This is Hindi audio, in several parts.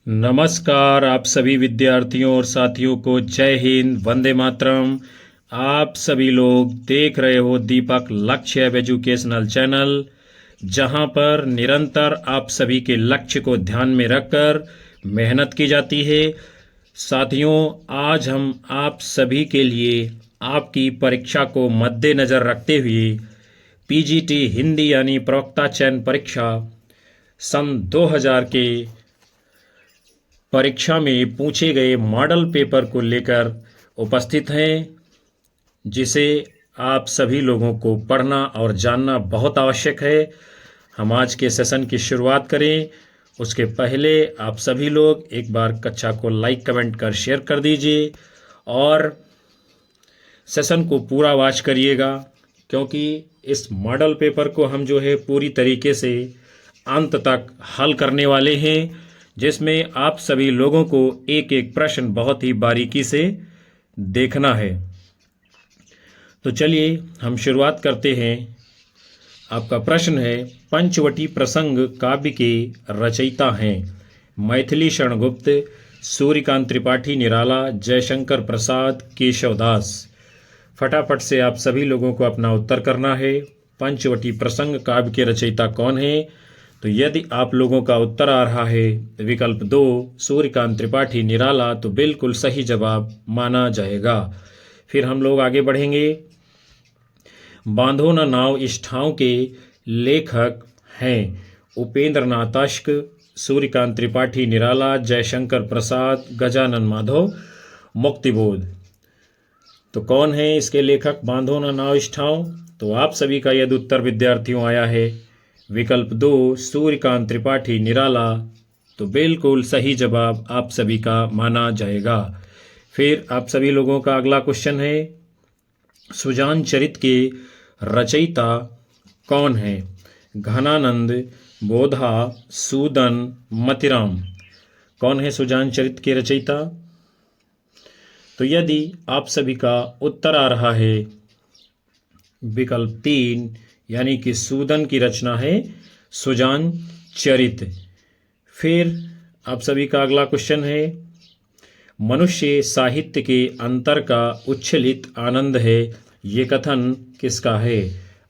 नमस्कार आप सभी विद्यार्थियों और साथियों को जय हिंद, वंदे मातरम। आप सभी लोग देख रहे हो दीपक लक्ष्य एव एजुकेशनल चैनल, जहां पर निरंतर आप सभी के लक्ष्य को ध्यान में रखकर मेहनत की जाती है। साथियों, आज हम आप सभी के लिए आपकी परीक्षा को मद्देनजर रखते हुए पीजीटी हिंदी यानी प्रवक्ता चयन परीक्षा सन 2000 के परीक्षा में पूछे गए मॉडल पेपर को लेकर उपस्थित हैं, जिसे आप सभी लोगों को पढ़ना और जानना बहुत आवश्यक है। हम आज के सेशन की शुरुआत करें उसके पहले आप सभी लोग एक बार कक्षा को लाइक कमेंट कर शेयर कर दीजिए और सेशन को पूरा वॉच करिएगा, क्योंकि इस मॉडल पेपर को हम जो है पूरी तरीके से अंत तक हल करने वाले हैं, जिसमें आप सभी लोगों को एक एक प्रश्न बहुत ही बारीकी से देखना है। तो चलिए हम शुरुआत करते हैं। आपका प्रश्न है, पंचवटी प्रसंग काव्य के रचयिता हैं मैथिली शरण गुप्त, सूर्यकांत त्रिपाठी निराला, जयशंकर प्रसाद, केशवदास। फटाफट से आप सभी लोगों को अपना उत्तर करना है। पंचवटी प्रसंग काव्य के रचयिता कौन है? तो यदि आप लोगों का उत्तर आ रहा है विकल्प 2 सूर्यकांत त्रिपाठी निराला, तो बिल्कुल सही जवाब माना जाएगा। फिर हम लोग आगे बढ़ेंगे। बांधो न नाव इस ठाव के लेखक हैं उपेंद्र नाथ अश्क, सूर्यकांत त्रिपाठी निराला, जयशंकर प्रसाद, गजानन माधव, मुक्तिबोध। तो कौन है इसके लेखक बांधो न नाव इस ठाव? तो आप सभी का यदि उत्तर विद्यार्थियों आया है विकल्प 2 सूर्यकांत त्रिपाठी निराला, तो बिल्कुल सही जवाब आप सभी का माना जाएगा। फिर आप सभी लोगों का अगला क्वेश्चन है, सुजान चरित के रचयिता कौन है? घनानंद, बोधा, सूदन, मतिराम। कौन है सुजान चरित के रचयिता? तो यदि आप सभी का उत्तर आ रहा है विकल्प 3 यानी कि सूदन की रचना है सुजान चरित। फिर आप सभी का अगला क्वेश्चन है, मनुष्य साहित्य के अंतर का उच्छलित आनंद है, ये कथन किसका है?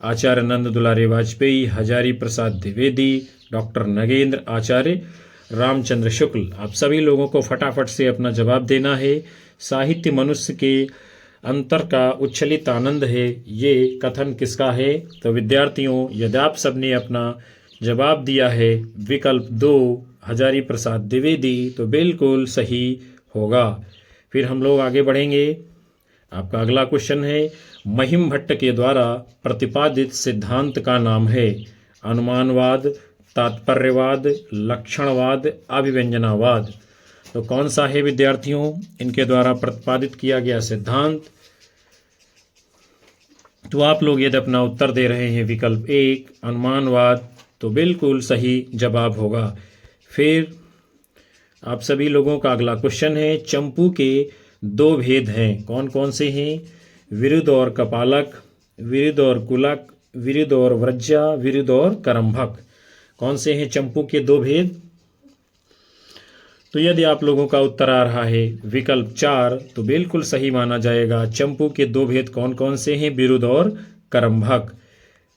आचार्य नंद दुलारे वाजपेयी, हजारी प्रसाद द्विवेदी, डॉक्टर नगेंद्र, आचार्य रामचंद्र शुक्ल। आप सभी लोगों को फटाफट से अपना जवाब देना है। साहित्य मनुष्य के अंतर का उच्छलित आनंद है, ये कथन किसका है? तो विद्यार्थियों, यदि आप सबने अपना जवाब दिया है विकल्प 2 हजारी प्रसाद द्विवेदी, तो बिल्कुल सही होगा। फिर हम लोग आगे बढ़ेंगे। आपका अगला क्वेश्चन है, महिम भट्ट के द्वारा प्रतिपादित सिद्धांत का नाम है अनुमानवाद, तात्पर्यवाद, लक्षणवाद, अभिव्यंजनावाद। तो कौन सा है विद्यार्थियों इनके द्वारा प्रतिपादित किया गया सिद्धांत? तो आप लोग यदि अपना उत्तर दे रहे हैं विकल्प 1 अनुमानवाद, तो बिल्कुल सही जवाब होगा। फिर आप सभी लोगों का अगला क्वेश्चन है, चंपू के 2 भेद हैं, कौन कौन से हैं? विरुद्ध और कपालक, विरुद्ध और कुलक, विरुद्ध और व्रज्या, विरुद्ध और करम्भक। कौन से हैं चंपू के 2 भेद? तो यदि आप लोगों का उत्तर आ रहा है विकल्प 4, तो बिल्कुल सही माना जाएगा। चंपू के 2 भेद कौन कौन से हैं? विरुद्ध और करम्भक।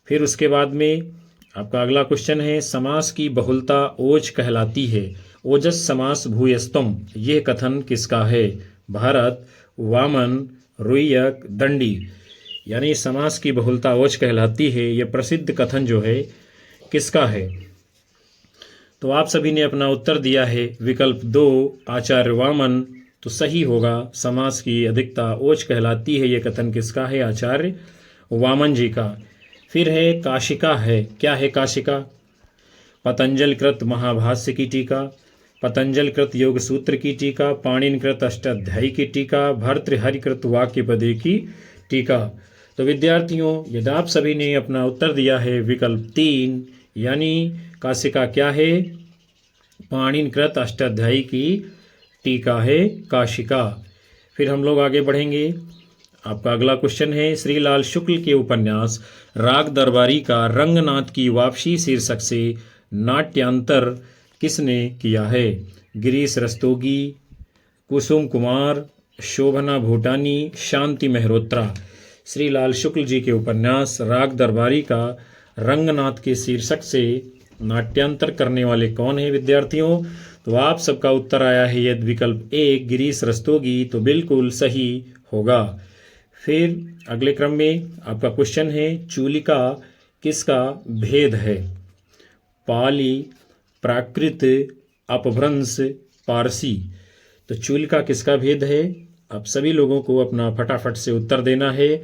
फिर उसके बाद में आपका अगला क्वेश्चन है, समास की बहुलता ओज कहलाती है, ओजस समास भूयस्तम, यह कथन किसका है? भारत, वामन, रुय्यक, दंडी। यानी समास की बहुलता ओज कहलाती है, यह प्रसिद्ध कथन जो है किसका है? तो आप सभी ने अपना उत्तर दिया है विकल्प 2 आचार्य वामन, तो सही होगा। समास की अधिकता ओज कहलाती है, यह कथन किसका है? आचार्य वामन जी का। फिर है काशिका है, क्या है काशिका? पतंजल कृत महाभाष्य की टीका, पतंजल कृत योग सूत्र की टीका, पाणिनि कृत अष्टाध्यायी की टीका, भर्तृहरि कृत वाक्य पदे की टीका। तो विद्यार्थियों, यदि आप सभी ने अपना उत्तर दिया है विकल्प 3 यानी काशिका क्या है? पाणिनि कृत अष्टाध्यायी की टीका है काशिका। फिर हम लोग आगे बढ़ेंगे। आपका अगला क्वेश्चन है, श्रीलाल शुक्ल के उपन्यास राग दरबारी का रंगनाथ की वापसी शीर्षक से नाट्यांतर किसने किया है? गिरीश रस्तोगी, कुसुम कुमार, शोभना भूटानी, शांति मेहरोत्रा। श्री लाल शुक्ल जी के उपन्यास राग दरबारी का रंगनाथ के शीर्षक से नाट्यांतर करने वाले कौन है विद्यार्थियों? तो आप सबका उत्तर आया है यदि विकल्प ए गिरीश रस्तोगी, तो बिल्कुल सही होगा। फिर अगले क्रम में आपका क्वेश्चन है चूलिका किसका भेद है? पाली, प्राकृत, अपभ्रंश, पारसी। तो चूलिका किसका भेद है? आप सभी लोगों को अपना फटाफट से उत्तर देना है।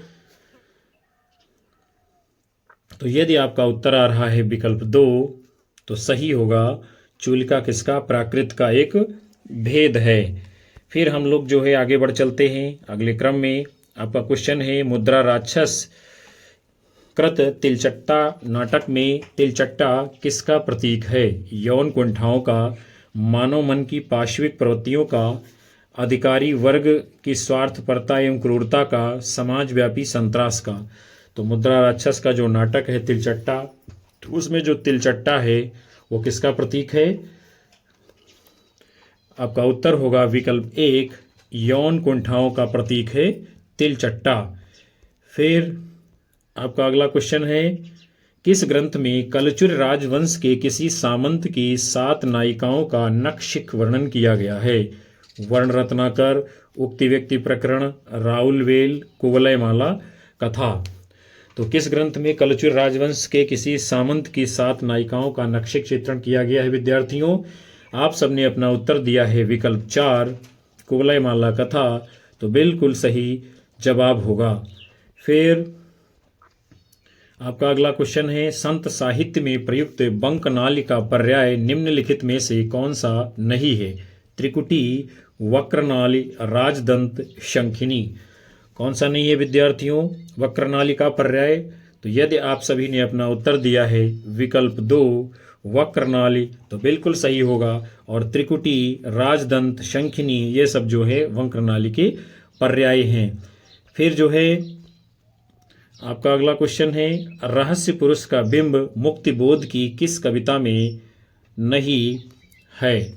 तो यदि आपका उत्तर आ रहा है विकल्प 2, तो सही होगा। चूलिका किसका? प्राकृत का एक भेद है। फिर हम लोग जो है आगे बढ़ चलते हैं अगले क्रम में। आपका क्वेश्चन है मुद्रा राक्षस कृत तिलचट्टा नाटक में तिलचट्टा किसका प्रतीक है? यौन कुंठाओं का, मानव मन की पाशविक प्रवृत्तियों का, अधिकारी वर्ग की स्वार्थपरता एवं क्रूरता का, समाजव्यापी संतरास का। तो मुद्रा राक्षस का जो नाटक है तिलचट्टा, उसमें जो तिलचट्टा है वो किसका प्रतीक है? आपका उत्तर होगा विकल्प 1, यौन कुंठाओं का प्रतीक है तिलचट्टा। फिर आपका अगला क्वेश्चन है किस ग्रंथ में कलचुर राजवंश के किसी सामंत की 7 नायिकाओं का नखशिख वर्णन किया गया है? वर्ण रत्नाकर, उक्ति व्यक्ति प्रकरण, राउलवेल, कुवलयमाला कथा। तो किस ग्रंथ में कलचुर राजवंश के किसी सामंत की 7 नायिकाओं का नखशिख चित्रण किया गया है विद्यार्थियों? आप सबने अपना उत्तर दिया है विकल्प 4, कुवलयमाला कथा। तो बिल्कुल सही जवाब होगा। फिर आपका अगला क्वेश्चन है संत साहित्य में प्रयुक्त बंकनाली का पर्याय निम्नलिखित में से कौन सा नहीं है? त्रिकुटी, वक्रनाली, राजदंत, शंखिनी। कौन सा नहीं है विद्यार्थियों वक्रनाली का पर्याय? तो यदि आप सभी ने अपना उत्तर दिया है विकल्प 2, वक्रनाली, तो बिल्कुल सही होगा। और त्रिकुटी, राजदंत, शंखिनी ये सब जो है वक्रनाली के पर्याय हैं। फिर जो है आपका अगला क्वेश्चन है रहस्य पुरुष का बिंब मुक्तिबोध की किस कविता में नहीं है?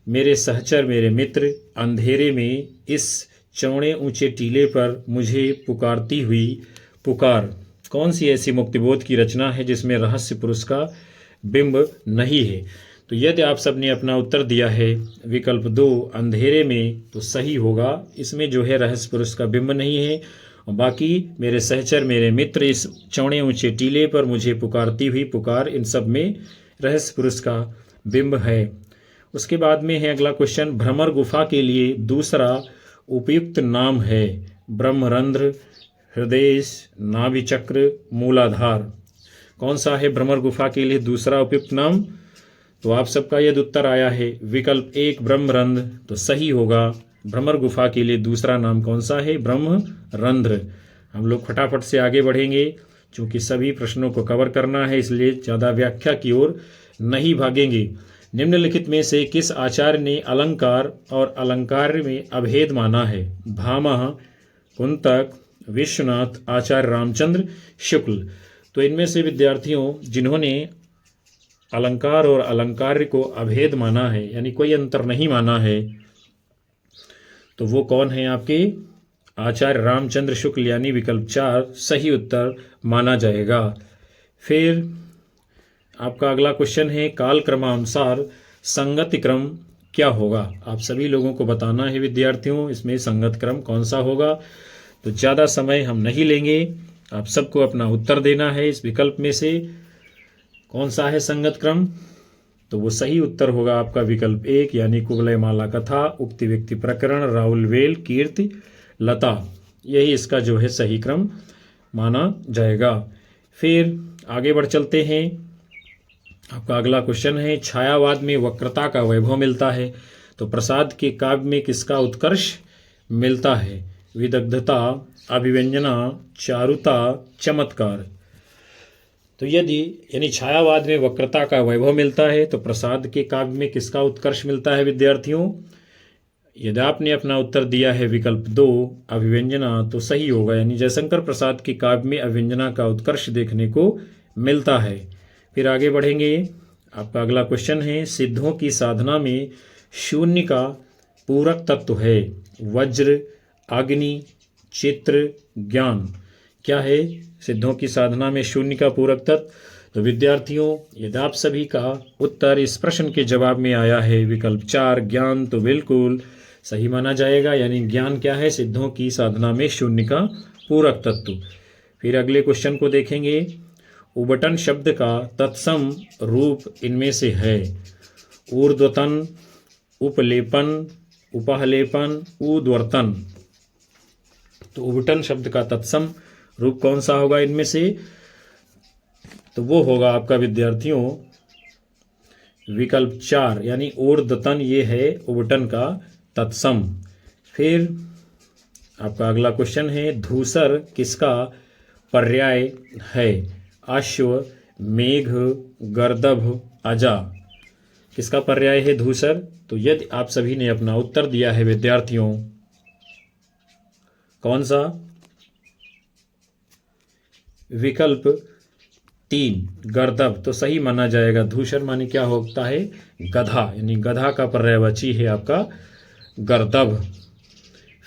मेरे सहचर मेरे मित्र, अंधेरे में, इस चौड़े ऊंचे टीले पर, मुझे पुकारती हुई पुकार। कौन सी ऐसी मुक्तिबोध की रचना है जिसमें रहस्य पुरुष का बिंब नहीं है? तो यदि आप सबने अपना उत्तर दिया है विकल्प 2, अंधेरे में, तो सही होगा। इसमें जो है रहस्य पुरुष का बिंब नहीं है। और बाकी मेरे सहचर मेरे मित्र, इस चौड़े ऊंचे टीले पर, मुझे पुकारती हुई पुकार, इन सब में रहस्य पुरुष का बिंब है। उसके बाद में है अगला क्वेश्चन भ्रमर गुफा के लिए दूसरा उपयुक्त नाम है? ब्रह्मरंध्र, हृदय, नाभिचक्र, मूलाधार। कौन सा है भ्रमर गुफा के लिए दूसरा उपयुक्त नाम? तो आप सबका यदि उत्तर आया है विकल्प 1, ब्रह्मरंध्र, तो सही होगा। भ्रमर गुफा के लिए दूसरा नाम कौन सा है? ब्रह्मरंध्र। हम लोग फटाफट से आगे बढ़ेंगे क्योंकि सभी प्रश्नों को कवर करना है, इसलिए ज़्यादा व्याख्या की ओर नहीं भागेंगे। निम्नलिखित में से किस आचार्य ने अलंकार और अलंकार में अभेद माना है? भामह, कुंतक, विश्वनाथ, आचार्य रामचंद्र शुक्ल। तो इनमें से विद्यार्थियों जिन्होंने अलंकार और अलंकार को अभेद माना है, यानी कोई अंतर नहीं माना है, तो वो कौन है आपके? आचार्य रामचंद्र शुक्ल, यानी विकल्प 4 सही उत्तर माना जाएगा। फिर आपका अगला क्वेश्चन है काल क्रमानुसार संगति क्रम क्या होगा? आप सभी लोगों को बताना है विद्यार्थियों इसमें संगत क्रम कौन सा होगा। तो ज़्यादा समय हम नहीं लेंगे, आप सबको अपना उत्तर देना है इस विकल्प में से कौन सा है संगत क्रम। तो वो सही उत्तर होगा आपका विकल्प 1, यानी कुवलयमाला कथा, उक्ति व्यक्ति प्रकरण, राउलवेल, कीर्ति लता। यही इसका जो है सही क्रम माना जाएगा। फिर आगे बढ़ चलते हैं। आपका अगला क्वेश्चन है छायावाद में वक्रता का वैभव मिलता है, तो प्रसाद के काव्य में किसका उत्कर्ष मिलता है? विदग्धता, अभिव्यंजना, चारुता, चमत्कार। तो यदि यानी छायावाद में वक्रता का वैभव मिलता है तो प्रसाद के काव्य में किसका उत्कर्ष मिलता है विद्यार्थियों? यदि आपने अपना उत्तर दिया है विकल्प 2, अभिव्यंजना, तो सही होगा, यानी जयशंकर प्रसाद के काव्य में अभिव्यंजना का उत्कर्ष देखने को मिलता है। फिर आगे बढ़ेंगे आपका अगला क्वेश्चन है, सिद्धों की साधना में शून्य का पूरक तत्व है वज्र, अग्नि, चित्र, ज्ञान। क्या है सिद्धों की साधना में शून्य का पूरक तत्व? तो विद्यार्थियों, यदि आप सभी का उत्तर इस प्रश्न के जवाब में आया है विकल्प 4 ज्ञान, तो बिल्कुल सही माना जाएगा। यानी ज्ञान क्या है? सिद्धों की साधना में शून्य का पूरक तत्व। फिर अगले क्वेश्चन को देखेंगे, उबटन शब्द का तत्सम रूप इनमें से है ऊर्ध्वतन, उपलेपन, उपहलेपन, ऊर्ध्वर्तन। तो उबटन शब्द का तत्सम रूप कौन सा होगा इनमें से? तो वो होगा आपका विद्यार्थियों विकल्प 4 यानी ऊर्ध्वतन, ये है उबटन का तत्सम। फिर आपका अगला क्वेश्चन है, धूसर किसका पर्याय है? अश्व, मेघ, गर्दभ, अजा। किसका पर्याय है धूसर? तो यदि आप सभी ने अपना उत्तर दिया है विद्यार्थियों, कौन सा? विकल्प 3 गर्दभ, तो सही माना जाएगा। धूसर माने क्या होता है? गधा, यानी गधा का पर्यायवाची है आपका गर्दभ।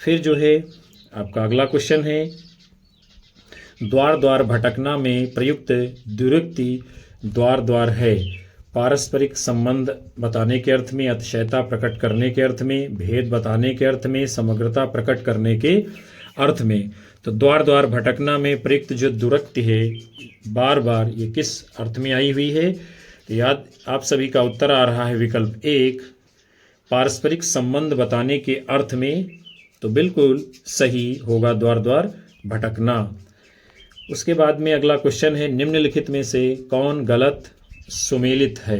फिर जो है आपका अगला क्वेश्चन है, द्वार द्वार भटकना में प्रयुक्त द्विरुक्ति द्वार द्वार है पारस्परिक संबंध बताने के अर्थ में, अतिशयता प्रकट करने के अर्थ में, भेद बताने के अर्थ में, समग्रता प्रकट करने के अर्थ में। तो द्वार द्वार भटकना में प्रयुक्त जो द्विरुक्ति है बार बार, ये किस अर्थ में आई हुई है? तो याद आप सभी का उत्तर आ रहा है विकल्प 1 पारस्परिक संबंध बताने के अर्थ में। तो बिल्कुल सही होगा द्वार द्वार भटकना। उसके बाद में अगला क्वेश्चन है, निम्नलिखित में से कौन गलत सुमेलित है?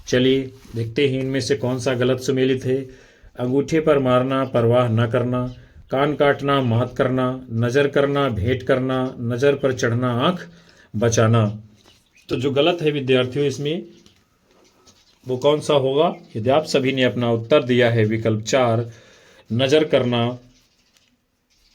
चलिए देखते हैं इनमें से कौन सा गलत सुमेलित है। अंगूठे पर मारना, परवाह न करना, कान काटना, मात करना, नज़र करना, भेंट करना, नज़र पर चढ़ना, आँख बचाना। तो जो गलत है विद्यार्थियों इसमें वो कौन सा होगा? यदि आप सभी ने अपना उत्तर दिया है विकल्प 4 नज़र करना,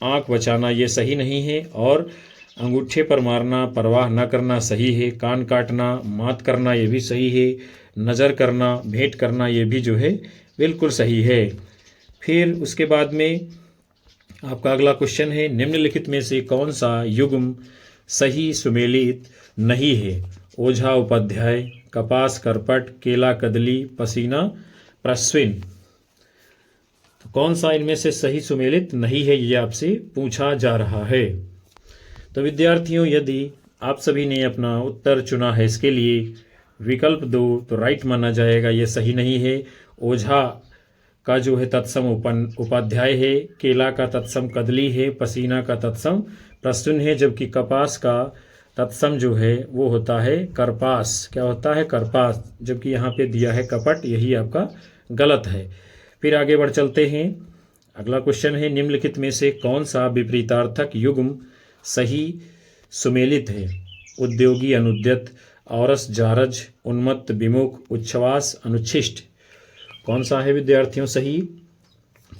आँख बचाना, ये सही नहीं है। और अंगूठे पर मारना, परवाह न करना सही है। कान काटना, मात करना, ये भी सही है। नज़र करना, भेंट करना, ये भी जो है बिल्कुल सही है। फिर उसके बाद में आपका अगला क्वेश्चन है, निम्नलिखित में से कौन सा युग्म सही सुमेलित नहीं है? ओझा उपाध्याय, कपास करपट, केला कदली, पसीना प्रस्विन। तो कौन सा इनमें से सही सुमेलित नहीं है, ये आपसे पूछा जा रहा है। तो विद्यार्थियों, यदि आप सभी ने अपना उत्तर चुना है इसके लिए विकल्प 2 तो राइट माना जाएगा, ये सही नहीं है। ओझा का जो है तत्सम उपाध्याय है, केला का तत्सम कदली है, पसीना का तत्सम प्रस्तुन है, जबकि कपास का तत्सम जो है वो होता है करपास। क्या होता है? करपास, जबकि यहाँ पे दिया है कपट, यही आपका गलत है। फिर आगे बढ़ चलते हैं। अगला क्वेश्चन है, निम्नलिखित में से कौन सा विपरीतार्थक युग्म सही सुमेलित है? उद्योगी अनुद्यत, औरस जारज, उन्मत्त विमुख, उच्छ्वास अनुच्छिष्ट। कौन सा है विद्यार्थियों सही?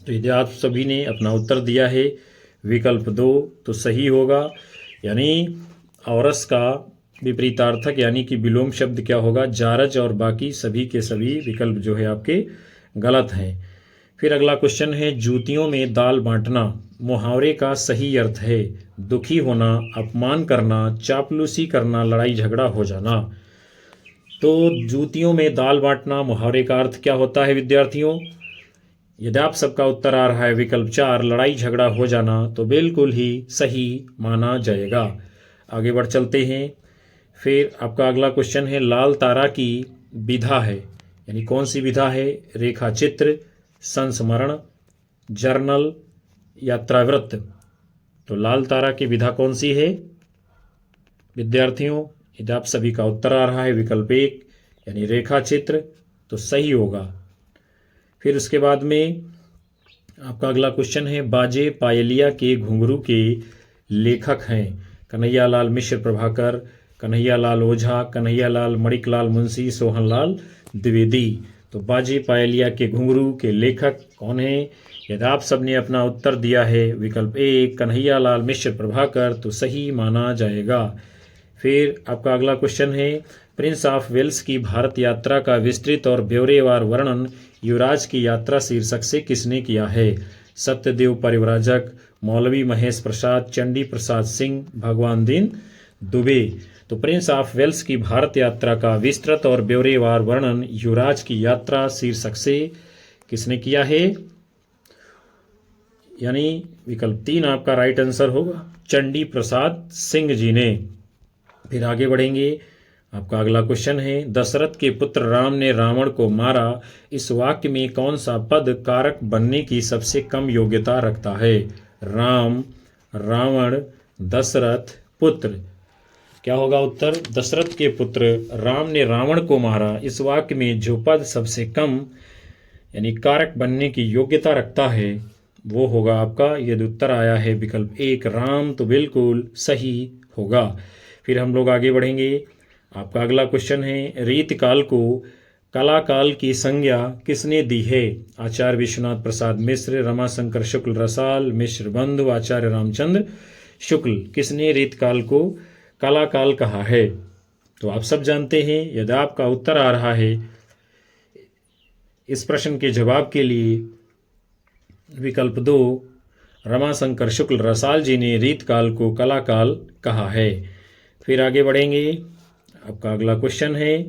तो यदि आप सभी ने अपना उत्तर दिया है विकल्प 2 तो सही होगा। यानी औरस का विपरीतार्थक यानी कि विलोम शब्द क्या होगा? जारज, और बाकी सभी के सभी विकल्प जो है आपके गलत हैं। फिर अगला क्वेश्चन है, जूतियों में दाल बांटना मुहावरे का सही अर्थ है दुखी होना, अपमान करना, चापलूसी करना, लड़ाई झगड़ा हो जाना। तो जूतियों में दाल बांटना मुहावरे का अर्थ क्या होता है विद्यार्थियों? यदि आप सबका उत्तर आ रहा है विकल्प 4 लड़ाई झगड़ा हो जाना, तो बिल्कुल ही सही माना जाएगा। आगे बढ़ चलते हैं। फिर आपका अगला क्वेश्चन है, लाल तारा की विधा है, यानी कौन सी विधा है? रेखा चित्र, संस्मरण, जर्नल, यात्रावृत्त। तो लाल तारा की विधा कौन सी है विद्यार्थियों? यदि आप सभी का उत्तर आ रहा है विकल्प 1 यानी रेखा चित्र, तो सही होगा। फिर उसके बाद में आपका अगला क्वेश्चन है, बाजे पायलिया के घुंघरू के लेखक हैं कन्हैयालाल मिश्र प्रभाकर, कन्हैयालाल ओझा, कन्हैयालाल मणिकलाल मुंशी, सोहनलाल द्विवेदी। तो बाजे पायलिया के घुंघरू के लेखक कौन हैं? यदि आप सबने अपना उत्तर दिया है विकल्प 1 कन्हैयालाल मिश्र प्रभाकर, तो सही माना जाएगा। फिर आपका अगला क्वेश्चन है, प्रिंस ऑफ वेल्स की भारत यात्रा का विस्तृत और ब्यौरेवार वर्णन युवराज की यात्रा शीर्षक से किसने किया है? सत्यदेव परिव्राजक, मौलवी महेश प्रसाद, चंडी प्रसाद सिंह, भगवान दीन दुबे। तो प्रिंस ऑफ वेल्स की भारत यात्रा का विस्तृत और ब्यौरेवार वर्णन युवराज की यात्रा शीर्षक से किसने किया है? यानी विकल्प 3 आपका राइट आंसर होगा, चंडी प्रसाद सिंह जी ने। फिर आगे बढ़ेंगे, आपका अगला क्वेश्चन है, दशरथ के पुत्र राम ने रावण को मारा, इस वाक्य में कौन सा पद कारक बनने की सबसे कम योग्यता रखता है? राम, रावण, दशरथ, पुत्र। क्या होगा उत्तर? दशरथ के पुत्र राम ने रावण को मारा, इस वाक्य में जो पद सबसे कम यानी कारक बनने की योग्यता रखता है वो होगा आपका, यदि उत्तर आया है विकल्प 1 राम, तो बिल्कुल सही होगा। फिर हम लोग आगे बढ़ेंगे, आपका अगला क्वेश्चन है, रीतकाल को कलाकाल की संज्ञा किसने दी है? आचार्य विश्वनाथ प्रसाद मिश्र, रमाशंकर शुक्ल रसाल, मिश्र बंधु, आचार्य रामचंद्र शुक्ल। किसने रीतकाल को कलाकाल कहा है? तो आप सब जानते हैं। यदि आपका उत्तर आ रहा है इस प्रश्न के जवाब के लिए विकल्प 2 रमाशंकर शुक्ल रसाल जी ने रीतकाल को कलाकाल कहा है। फिर आगे बढ़ेंगे, आपका अगला क्वेश्चन है,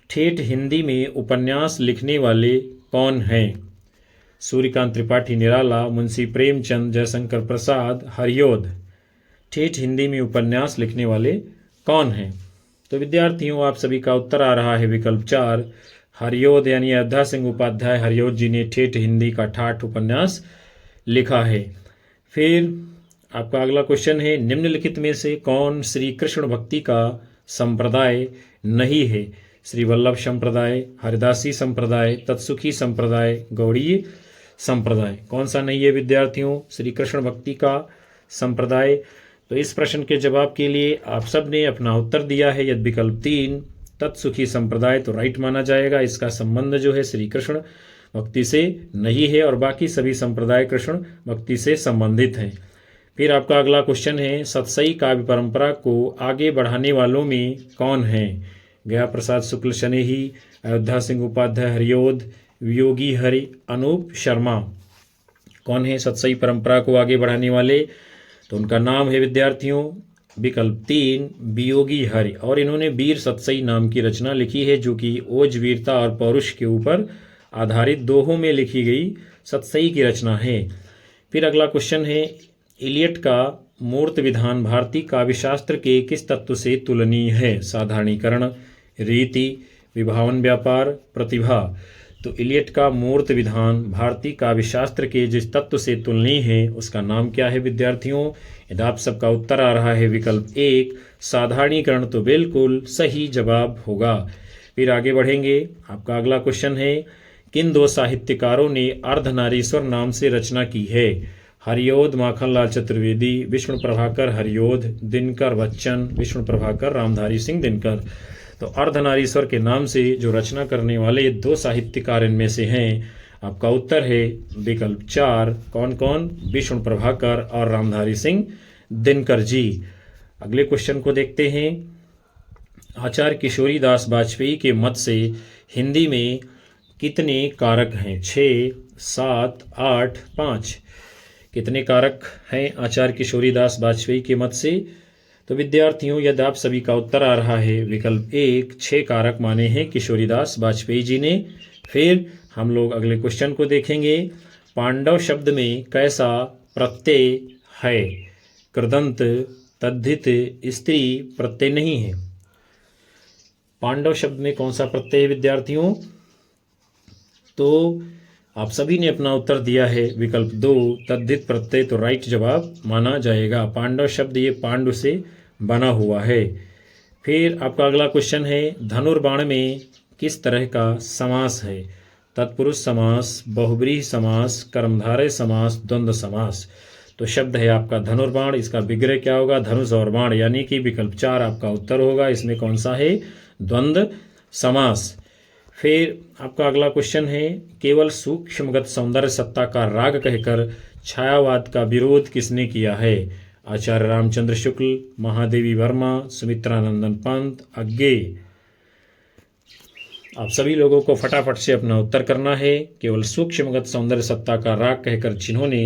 ठेठ हिंदी में उपन्यास लिखने वाले कौन हैं? सूर्यकांत त्रिपाठी निराला, मुंशी प्रेमचंद, जयशंकर प्रसाद, हरियोध। ठेठ हिंदी में उपन्यास लिखने वाले कौन हैं? तो विद्यार्थियों आप सभी का उत्तर आ रहा है विकल्प 4 हरियोध, यानी अयोध्या सिंह उपाध्याय हरियोध जी ने ठेठ हिंदी का ठाठ उपन्यास लिखा है। फिर आपका अगला क्वेश्चन है, निम्नलिखित में से कौन श्री कृष्ण भक्ति का संप्रदाय नहीं है? श्री वल्लभ संप्रदाय, हरिदासी संप्रदाय, तत्सुखी संप्रदाय, गौड़ीय संप्रदाय। कौन सा नहीं है विद्यार्थियों श्री कृष्ण भक्ति का संप्रदाय? तो इस प्रश्न के जवाब के लिए आप सब ने अपना उत्तर दिया है, यदि विकल्प 3 तत्सुखी संप्रदाय तो राइट माना जाएगा। इसका संबंध जो है श्री कृष्ण भक्ति से नहीं है और बाकी सभी संप्रदाय कृष्ण भक्ति से संबंधित हैं। फिर आपका अगला क्वेश्चन है, सतसई काव्य परंपरा को आगे बढ़ाने वालों में कौन है? गया प्रसाद शुक्ल शनेही, अयोध्या सिंह उपाध्याय हरियोध, वियोगी हरि, अनूप शर्मा। कौन है सतसई परंपरा को आगे बढ़ाने वाले? तो उनका नाम है विद्यार्थियों विकल्प 3 वियोगी हरि, और इन्होंने वीर सतसई नाम की रचना लिखी है जो कि ओज, वीरता और पौरुष के ऊपर आधारित दोहों में लिखी गई सतसई की रचना है। फिर अगला क्वेश्चन है, इलियट का मूर्त विधान भारतीय काव्यशास्त्र के किस तत्व से तुलनीय है? साधारणीकरण, रीति, विभावन व्यापार, प्रतिभा। तो इलियट का मूर्त विधान भारतीय काव्यशास्त्र के जिस तत्व से तुलनीय है उसका नाम क्या है विद्यार्थियों? यदि आप सबका उत्तर आ रहा है विकल्प 1 साधारणीकरण तो बिल्कुल सही जवाब होगा। फिर आगे बढ़ेंगे, आपका अगला क्वेश्चन है, किन 2 साहित्यकारों ने अर्धनारीश्वर नाम से रचना की है? हरियोध माखनलाल चतुर्वेदी, विष्णु प्रभाकर हरियोध, दिनकर बच्चन, विष्णु प्रभाकर रामधारी सिंह दिनकर। तो अर्धनारीश्वर के नाम से जो रचना करने वाले 2 साहित्यकार इनमें से हैं। आपका उत्तर है विकल्प 4 कौन कौन? विष्णु प्रभाकर और रामधारी सिंह दिनकर जी। अगले क्वेश्चन को देखते हैं, आचार्य किशोरी दास वाजपेयी के मत से हिंदी में कितने कारक हैं? 6, 7, 8, 5। कितने कारक हैं आचार्य किशोरी दास वाजपेयी के मत से? तो विद्यार्थियों यदि आप सभी का उत्तर आ रहा है विकल्प 1 6 कारक माने हैं किशोरीदास वाजपेयी जी ने। फिर हम लोग अगले क्वेश्चन को देखेंगे, पांडव शब्द में कैसा प्रत्यय है? कृदंत, तद्धित, स्त्री प्रत्यय नहीं है। पांडव शब्द में कौन सा प्रत्यय है विद्यार्थियों? तो आप सभी ने अपना उत्तर दिया है विकल्प 2 तद्धित प्रत्यय तो राइट जवाब माना जाएगा। पांडव शब्द ये पांडु से बना हुआ है। फिर आपका अगला क्वेश्चन है, धनुर्बाण में किस तरह का समास है? तत्पुरुष समास, बहुब्रीहि समास, कर्मधारय समास, द्वंद्व समास। तो शब्द है आपका धनुर्बाण, इसका विग्रह क्या होगा? धनुष और बाण, यानी कि विकल्प 4 आपका उत्तर होगा। इसमें कौन सा है? द्वंद्व समास। फिर आपका अगला क्वेश्चन है, केवल सूक्ष्मगत सौंदर्य सत्ता का राग कहकर छायावाद का विरोध किसने किया है? आचार्य रामचंद्र शुक्ल, महादेवी वर्मा, सुमित्रानंदन पंत, अज्ञेय। आप सभी लोगों को फटाफट से अपना उत्तर करना है। केवल सूक्ष्मगत सौंदर्य सत्ता का राग कहकर जिन्होंने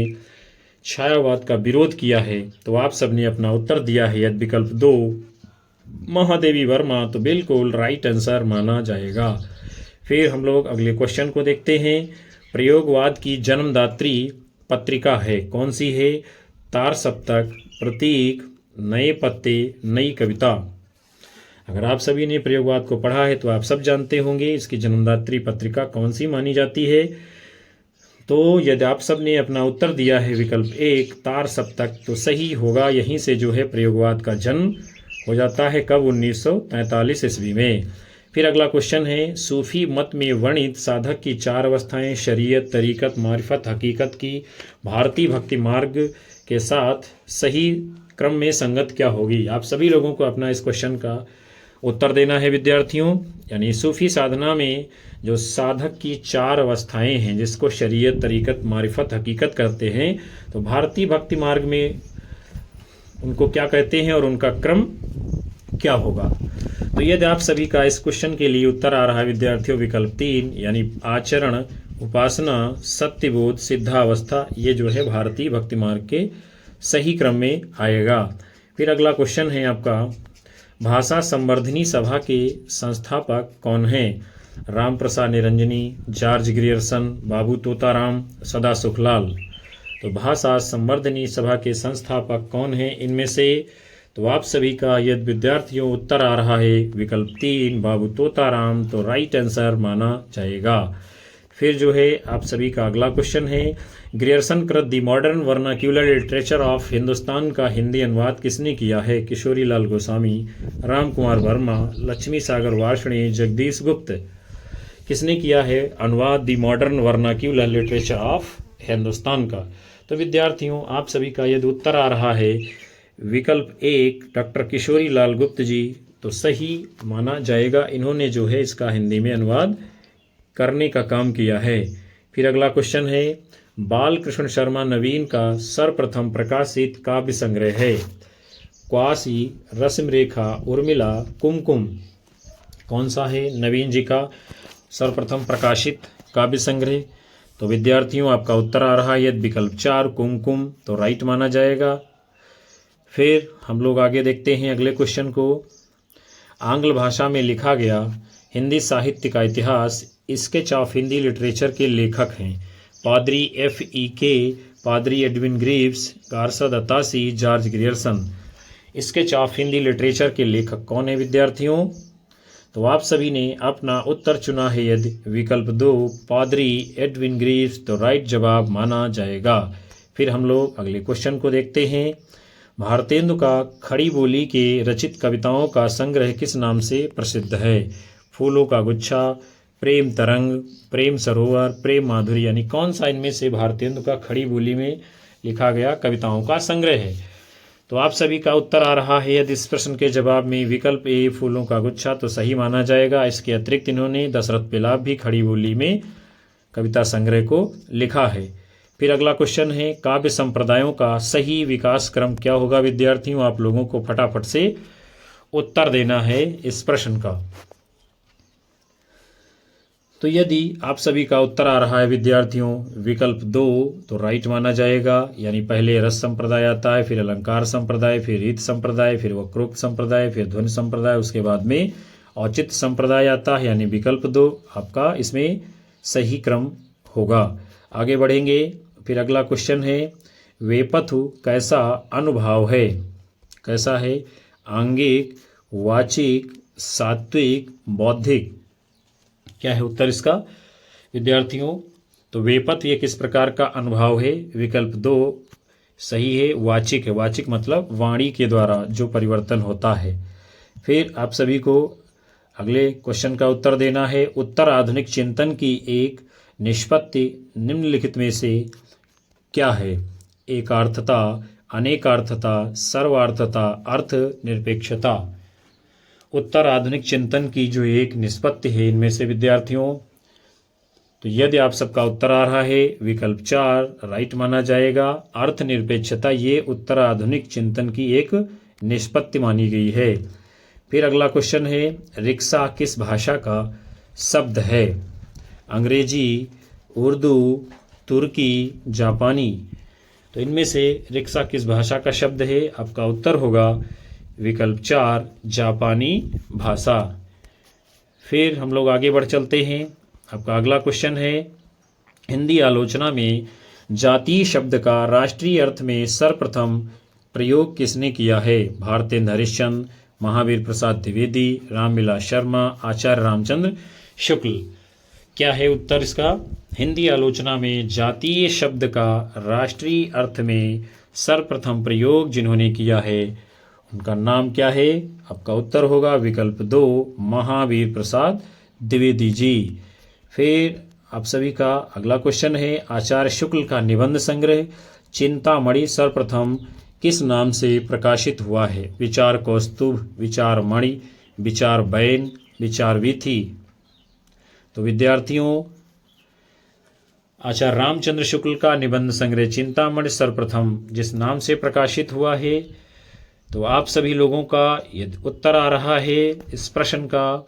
छायावाद का विरोध किया है, तो आप सबने अपना उत्तर दिया है यदि विकल्प 2 महादेवी वर्मा, तो बिल्कुल राइट आंसर माना जाएगा। फिर हम लोग अगले क्वेश्चन को देखते हैं। प्रयोगवाद की जन्मदात्री पत्रिका है, कौन सी है? तार सप्तक, प्रतीक, नए पत्ते, नई कविता। अगर आप सभी ने प्रयोगवाद को पढ़ा है तो आप सब जानते होंगे इसकी जन्मदात्री पत्रिका कौन सी मानी जाती है। तो यदि आप सब ने अपना उत्तर दिया है विकल्प 1 तार सप्तक, तो सही होगा। यहीं से जो है प्रयोगवाद का जन्म हो जाता है। कब? 1943 ईस्वी में। फिर अगला क्वेश्चन है, सूफी मत में वर्णित साधक की 4 अवस्थाएं शरीयत, तरीकत, मारिफत, हकीकत की भारतीय भक्ति मार्ग के साथ सही क्रम में संगत क्या होगी? आप सभी लोगों को अपना इस क्वेश्चन का उत्तर देना है विद्यार्थियों। यानी सूफी साधना में जो साधक की 4 अवस्थाएं हैं, जिसको शरीयत, तरीकत, मारिफत, हकीकत कहते हैं, तो भारतीय भक्ति मार्ग में उनको क्या कहते हैं और उनका क्रम क्या होगा? तो यदि आप सभी का इस क्वेश्चन के लिए उत्तर आ रहा है विद्यार्थियों विकल्प 3 यानी आचरण, उपासना, सत्यबोध, सिद्धावस्था, ये जो है भारतीय भक्ति मार्ग के सही क्रम में आएगा। फिर अगला क्वेश्चन है आपका, भाषा संवर्धनी सभा के संस्थापक कौन हैं? राम प्रसाद निरंजनी, जॉर्ज ग्रियर्सन, बाबू तोताराम, सदा सुखलाल। तो भाषा संवर्धनी सभा के संस्थापक कौन हैं इनमें से? तो आप सभी का यदि विद्यार्थियों उत्तर आ रहा है विकल्प 3 बाबू तोताराम, तो राइट आंसर माना जाएगा। फिर जो है आप सभी का अगला क्वेश्चन है, ग्रियर्सन कृत the modern vernacular literature of Hindustan का हिंदी अनुवाद किसने किया है? किशोरी लाल गोस्वामी, राम कुमार वर्मा, लक्ष्मी सागर वार्ष्णेय, जगदीश गुप्त। किसने किया है अनुवाद the modern vernacular literature of Hindustan का? तो विद्यार्थियों आप सभी का यदि उत्तर आ रहा है विकल्प 1 डॉक्टर किशोरी लाल गुप्त जी, तो सही माना जाएगा। इन्होंने जो है इसका हिंदी में अनुवाद करने का काम किया है। फिर अगला क्वेश्चन है, बालकृष्ण शर्मा नवीन का सर्वप्रथम प्रकाशित काव्य संग्रह है क्वासी, रश्मिरेखा, उर्मिला, कुमकुम। कौन सा है नवीन जी का सर्वप्रथम प्रकाशित काव्य संग्रह? तो विद्यार्थियों आपका उत्तर आ रहा है यदि विकल्प 4 कुमकुम, तो राइट माना जाएगा। फिर हम लोग आगे देखते हैं अगले क्वेश्चन को, आंग्ल भाषा में लिखा गया हिंदी साहित्य का इतिहास, स्केच ऑफ हिंदी लिटरेचर के लेखक हैं पादरी F.E.K, पादरी Edwin Greaves, Garcin de Tassy, George Grierson. Sketch of Hindi literature के लेखक कौन है विद्यार्थियों? तो आप सभी ने अपना उत्तर चुना है यदि विकल्प 2 पादरी एडविन ग्रीव्स, तो राइट जवाब माना जाएगा। फिर हम लोग अगले क्वेश्चन को देखते हैं, भारतेंदु का खड़ी बोली के रचित कविताओं का संग्रह किस नाम से प्रसिद्ध है? फूलों का गुच्छा, प्रेम तरंग, प्रेम सरोवर, प्रेम माधुरी। यानी कौन सा इनमें से भारतेंदु का खड़ी बोली में लिखा गया कविताओं का संग्रह है? तो आप सभी का उत्तर आ रहा है यदि इस प्रश्न के जवाब में विकल्प ए फूलों का गुच्छा, तो सही माना जाएगा। इसके अतिरिक्त इन्होंने दशरथ पेलाब भी खड़ी बोली में कविता संग्रह को लिखा है। फिर अगला क्वेश्चन है, काव्य संप्रदायों का सही विकास क्रम क्या होगा? विद्यार्थियों आप लोगों को फटाफट से उत्तर देना है इस प्रश्न का। तो यदि आप सभी का उत्तर आ रहा है विद्यार्थियों विकल्प 2, तो राइट माना जाएगा। यानी पहले रस संप्रदाय आता है, फिर अलंकार संप्रदाय, फिर रीत संप्रदाय, फिर वक्रोक्त संप्रदाय, फिर ध्वनि संप्रदाय, उसके बाद में औचित्य संप्रदाय आता है। यानी विकल्प 2 आपका इसमें सही क्रम होगा। आगे बढ़ेंगे। फिर अगला क्वेश्चन है, वेपथु कैसा अनुभाव है? कैसा है? आंगिक, वाचिक, सात्विक, बौद्धिक। क्या है उत्तर इसका विद्यार्थियों? तो वेपथ ये किस प्रकार का अनुभाव है? विकल्प 2 सही है, वाचिक है। वाचिक मतलब वाणी के द्वारा जो परिवर्तन होता है। फिर आप सभी को अगले क्वेश्चन का उत्तर देना है, उत्तर आधुनिक चिंतन की एक निष्पत्ति निम्नलिखित में से क्या है? एकार्थता, अनेकार्थता, सर्वार्थता, अर्थ निरपेक्षता। उत्तर आधुनिक चिंतन की जो एक निष्पत्ति है इनमें से विद्यार्थियों, तो यदि आप सबका उत्तर आ रहा है विकल्प 4 राइट माना जाएगा। अर्थ निरपेक्षता ये उत्तर आधुनिक चिंतन की एक निष्पत्ति मानी गई है। फिर अगला क्वेश्चन है, रिक्शा किस भाषा का शब्द है? अंग्रेजी, उर्दू, तुर्की, जापानी। तो इनमें से रिक्शा किस भाषा का शब्द है? आपका उत्तर होगा विकल्प 4, जापानी भाषा। फिर हम लोग आगे बढ़ चलते हैं। आपका अगला क्वेश्चन है, हिंदी आलोचना में जातीय शब्द का राष्ट्रीय अर्थ में सर्वप्रथम प्रयोग किसने किया है? भारतेंद्र हरिश्चंद्र, महावीर प्रसाद द्विवेदी, रामविलास शर्मा, आचार्य रामचंद्र शुक्ल। क्या है उत्तर इसका? हिंदी आलोचना में जातीय शब्द का राष्ट्रीय अर्थ में सर्वप्रथम प्रयोग जिन्होंने किया है उनका नाम क्या है? आपका उत्तर होगा विकल्प 2, महावीर प्रसाद द्विवेदी जी। फिर आप सभी का अगला क्वेश्चन है, आचार्य शुक्ल का निबंध संग्रह चिंतामणि सर्वप्रथम किस नाम से प्रकाशित हुआ है? विचार कौस्तुभ, विचार मणि, विचार बैन, विचार वीथी। तो विद्यार्थियों, आचार्य रामचंद्र शुक्ल का निबंध संग्रह चिंतामणि सर्वप्रथम जिस नाम से प्रकाशित हुआ है, तो आप सभी लोगों का ये उत्तर आ रहा है इस प्रश्न का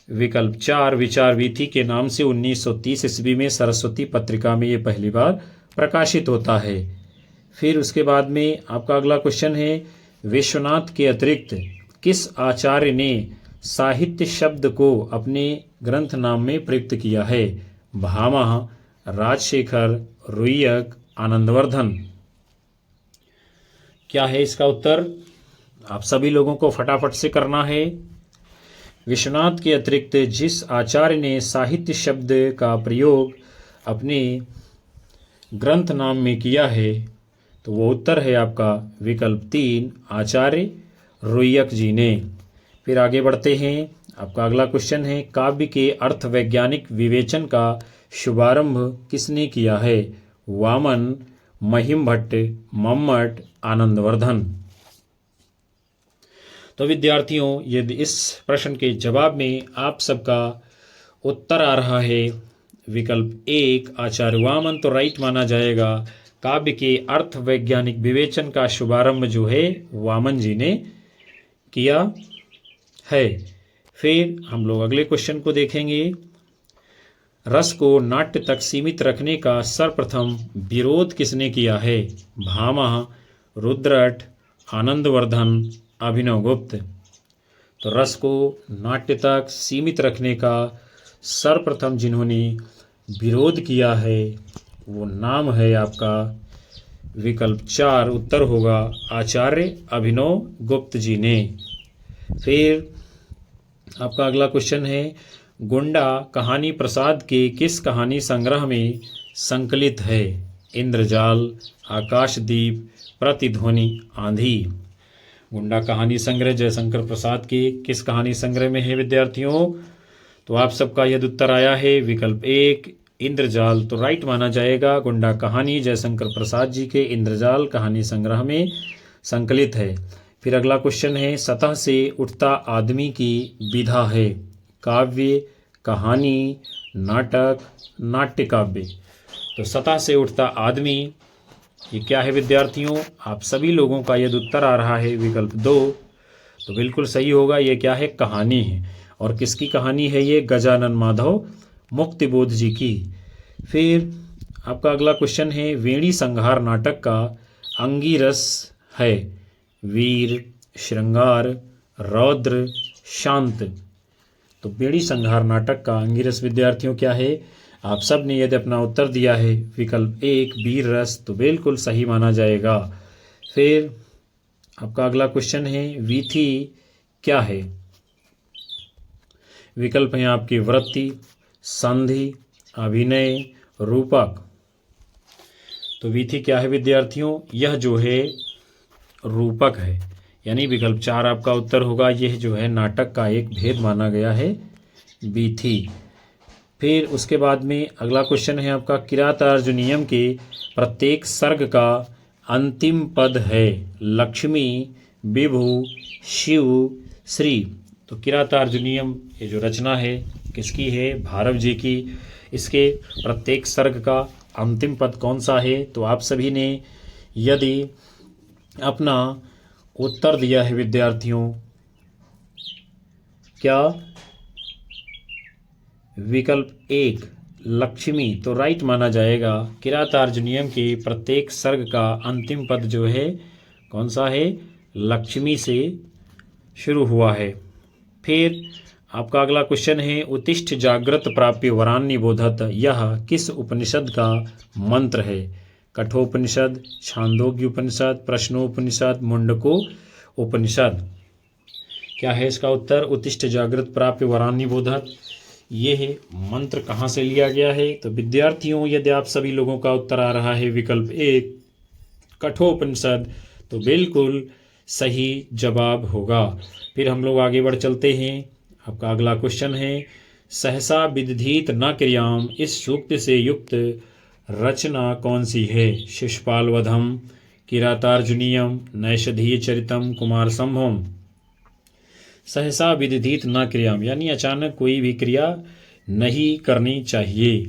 विकल्प 4, विचार वीथी के नाम से 1930 ईस्वी में सरस्वती पत्रिका में ये पहली बार प्रकाशित होता है। फिर उसके बाद में आपका अगला क्वेश्चन है, विश्वनाथ के अतिरिक्त किस आचार्य ने साहित्य शब्द को अपने ग्रंथ नाम में प्रयुक्त किया है? भामह, राजशेखर, रुय्यक, आनंदवर्धन। क्या है इसका उत्तर? आप सभी लोगों को फटाफट से करना है। विश्वनाथ के अतिरिक्त जिस आचार्य ने साहित्य शब्द का प्रयोग अपने ग्रंथ नाम में किया है, तो वो उत्तर है आपका विकल्प 3, आचार्य रुय्यक जी ने। फिर आगे बढ़ते हैं। आपका अगला क्वेश्चन है, काव्य के अर्थ वैज्ञानिक विवेचन का शुभारंभ किसने किया है? वामन, महिम भट्ट, मम्मट, आनंदवर्धन। तो विद्यार्थियों, यदि इस प्रश्न के जवाब में आप सबका उत्तर आ रहा है विकल्प 1, आचार्य वामन, तो राइट माना जाएगा। काव्य के अर्थ वैज्ञानिक विवेचन का शुभारंभ जो है वामन जी ने किया है। फिर हम लोग अगले क्वेश्चन को देखेंगे, रस को नाट्य तक सीमित रखने का सर्वप्रथम विरोध किसने किया है? भामह, रुद्रट, आनंदवर्धन, अभिनव गुप्त। तो रस को नाट्य तक सीमित रखने का सर्वप्रथम जिन्होंने विरोध किया है वो नाम है आपका विकल्प 4, उत्तर होगा आचार्य अभिनव गुप्त जी ने। फिर आपका अगला क्वेश्चन है, गुंडा कहानी प्रसाद के किस कहानी संग्रह में संकलित है? इंद्रजाल, आकाशदीप, प्रतिध्वनि, आंधी। गुंडा कहानी संग्रह जयशंकर प्रसाद के किस कहानी संग्रह में है विद्यार्थियों? तो आप सबका यदि उत्तर आया है विकल्प 1, इंद्रजाल, तो राइट माना जाएगा। गुंडा कहानी जयशंकर प्रसाद जी के इंद्रजाल कहानी संग्रह में संकलित है। फिर अगला क्वेश्चन है, सतह से उठता आदमी की विधा है? काव्य, कहानी, नाटक, नाट्य काव्य। तो सतह से उठता आदमी ये क्या है विद्यार्थियों? आप सभी लोगों का यदि उत्तर आ रहा है विकल्प 2, तो बिल्कुल सही होगा। ये क्या है? कहानी है। और किसकी कहानी है ये? गजानन माधव मुक्तिबोध जी की। फिर आपका अगला क्वेश्चन है, वेणी संहार नाटक का अंगिरस है? वीर, श्रृंगार, रौद्र, शांत। तो वेणी संहार नाटक का अंगिरस विद्यार्थियों क्या है? आप सब ने यदि अपना उत्तर दिया है विकल्प 1, वीर रस, तो बिल्कुल सही माना जाएगा। फिर आपका अगला क्वेश्चन है, वीथी क्या है? विकल्प हैं आपके वृत्ति, संधि, अभिनय, रूपक। तो वीथी क्या है विद्यार्थियों? यह जो है रूपक है, यानी विकल्प 4 आपका उत्तर होगा। यह जो है नाटक का एक भेद माना गया है वीथी। फिर उसके बाद में अगला क्वेश्चन है आपका, किरातार्जुनीयम के प्रत्येक सर्ग का अंतिम पद है? लक्ष्मी, विभु, शिव, श्री। तो किरातार्जुनीयम ये जो रचना है किसकी है? भारव जी की। इसके प्रत्येक सर्ग का अंतिम पद कौन सा है? तो आप सभी ने यदि अपना उत्तर दिया है विद्यार्थियों, क्या विकल्प एक लक्ष्मी, तो राइट माना जाएगा। किरातार्जुनीयम के प्रत्येक सर्ग का अंतिम पद जो है कौन सा है, लक्ष्मी से शुरू हुआ है। फिर आपका अगला क्वेश्चन है उत्तिष्ठ जागृत प्राप्य वरान्य बोधत, यह किस उपनिषद का मंत्र है। कठोपनिषद, छांदोग्य उपनिषद, प्रश्नोपनिषद, मुंडको उपनिषद। क्या है इसका उत्तर, उत्तिष्ठ जागृत प्राप्य वरान्य बोधत। ये है मंत्र कहाँ से लिया गया है। तो विद्यार्थियों यदि आप सभी लोगों का उत्तर आ रहा है विकल्प एक कठोपनिषद, तो बिल्कुल सही जवाब होगा। फिर हम लोग आगे बढ़ चलते हैं। आपका अगला क्वेश्चन है सहसा विदधीत न क्रियाम, इस सूक्त से युक्त रचना कौन सी है। शिशुपाल वधम, किरातार्जुनीयम, नैषधीय चरितम, कुमार संभवम। सहसा विदधीत न क्रियाम यानी अचानक कोई भी क्रिया नहीं करनी चाहिए।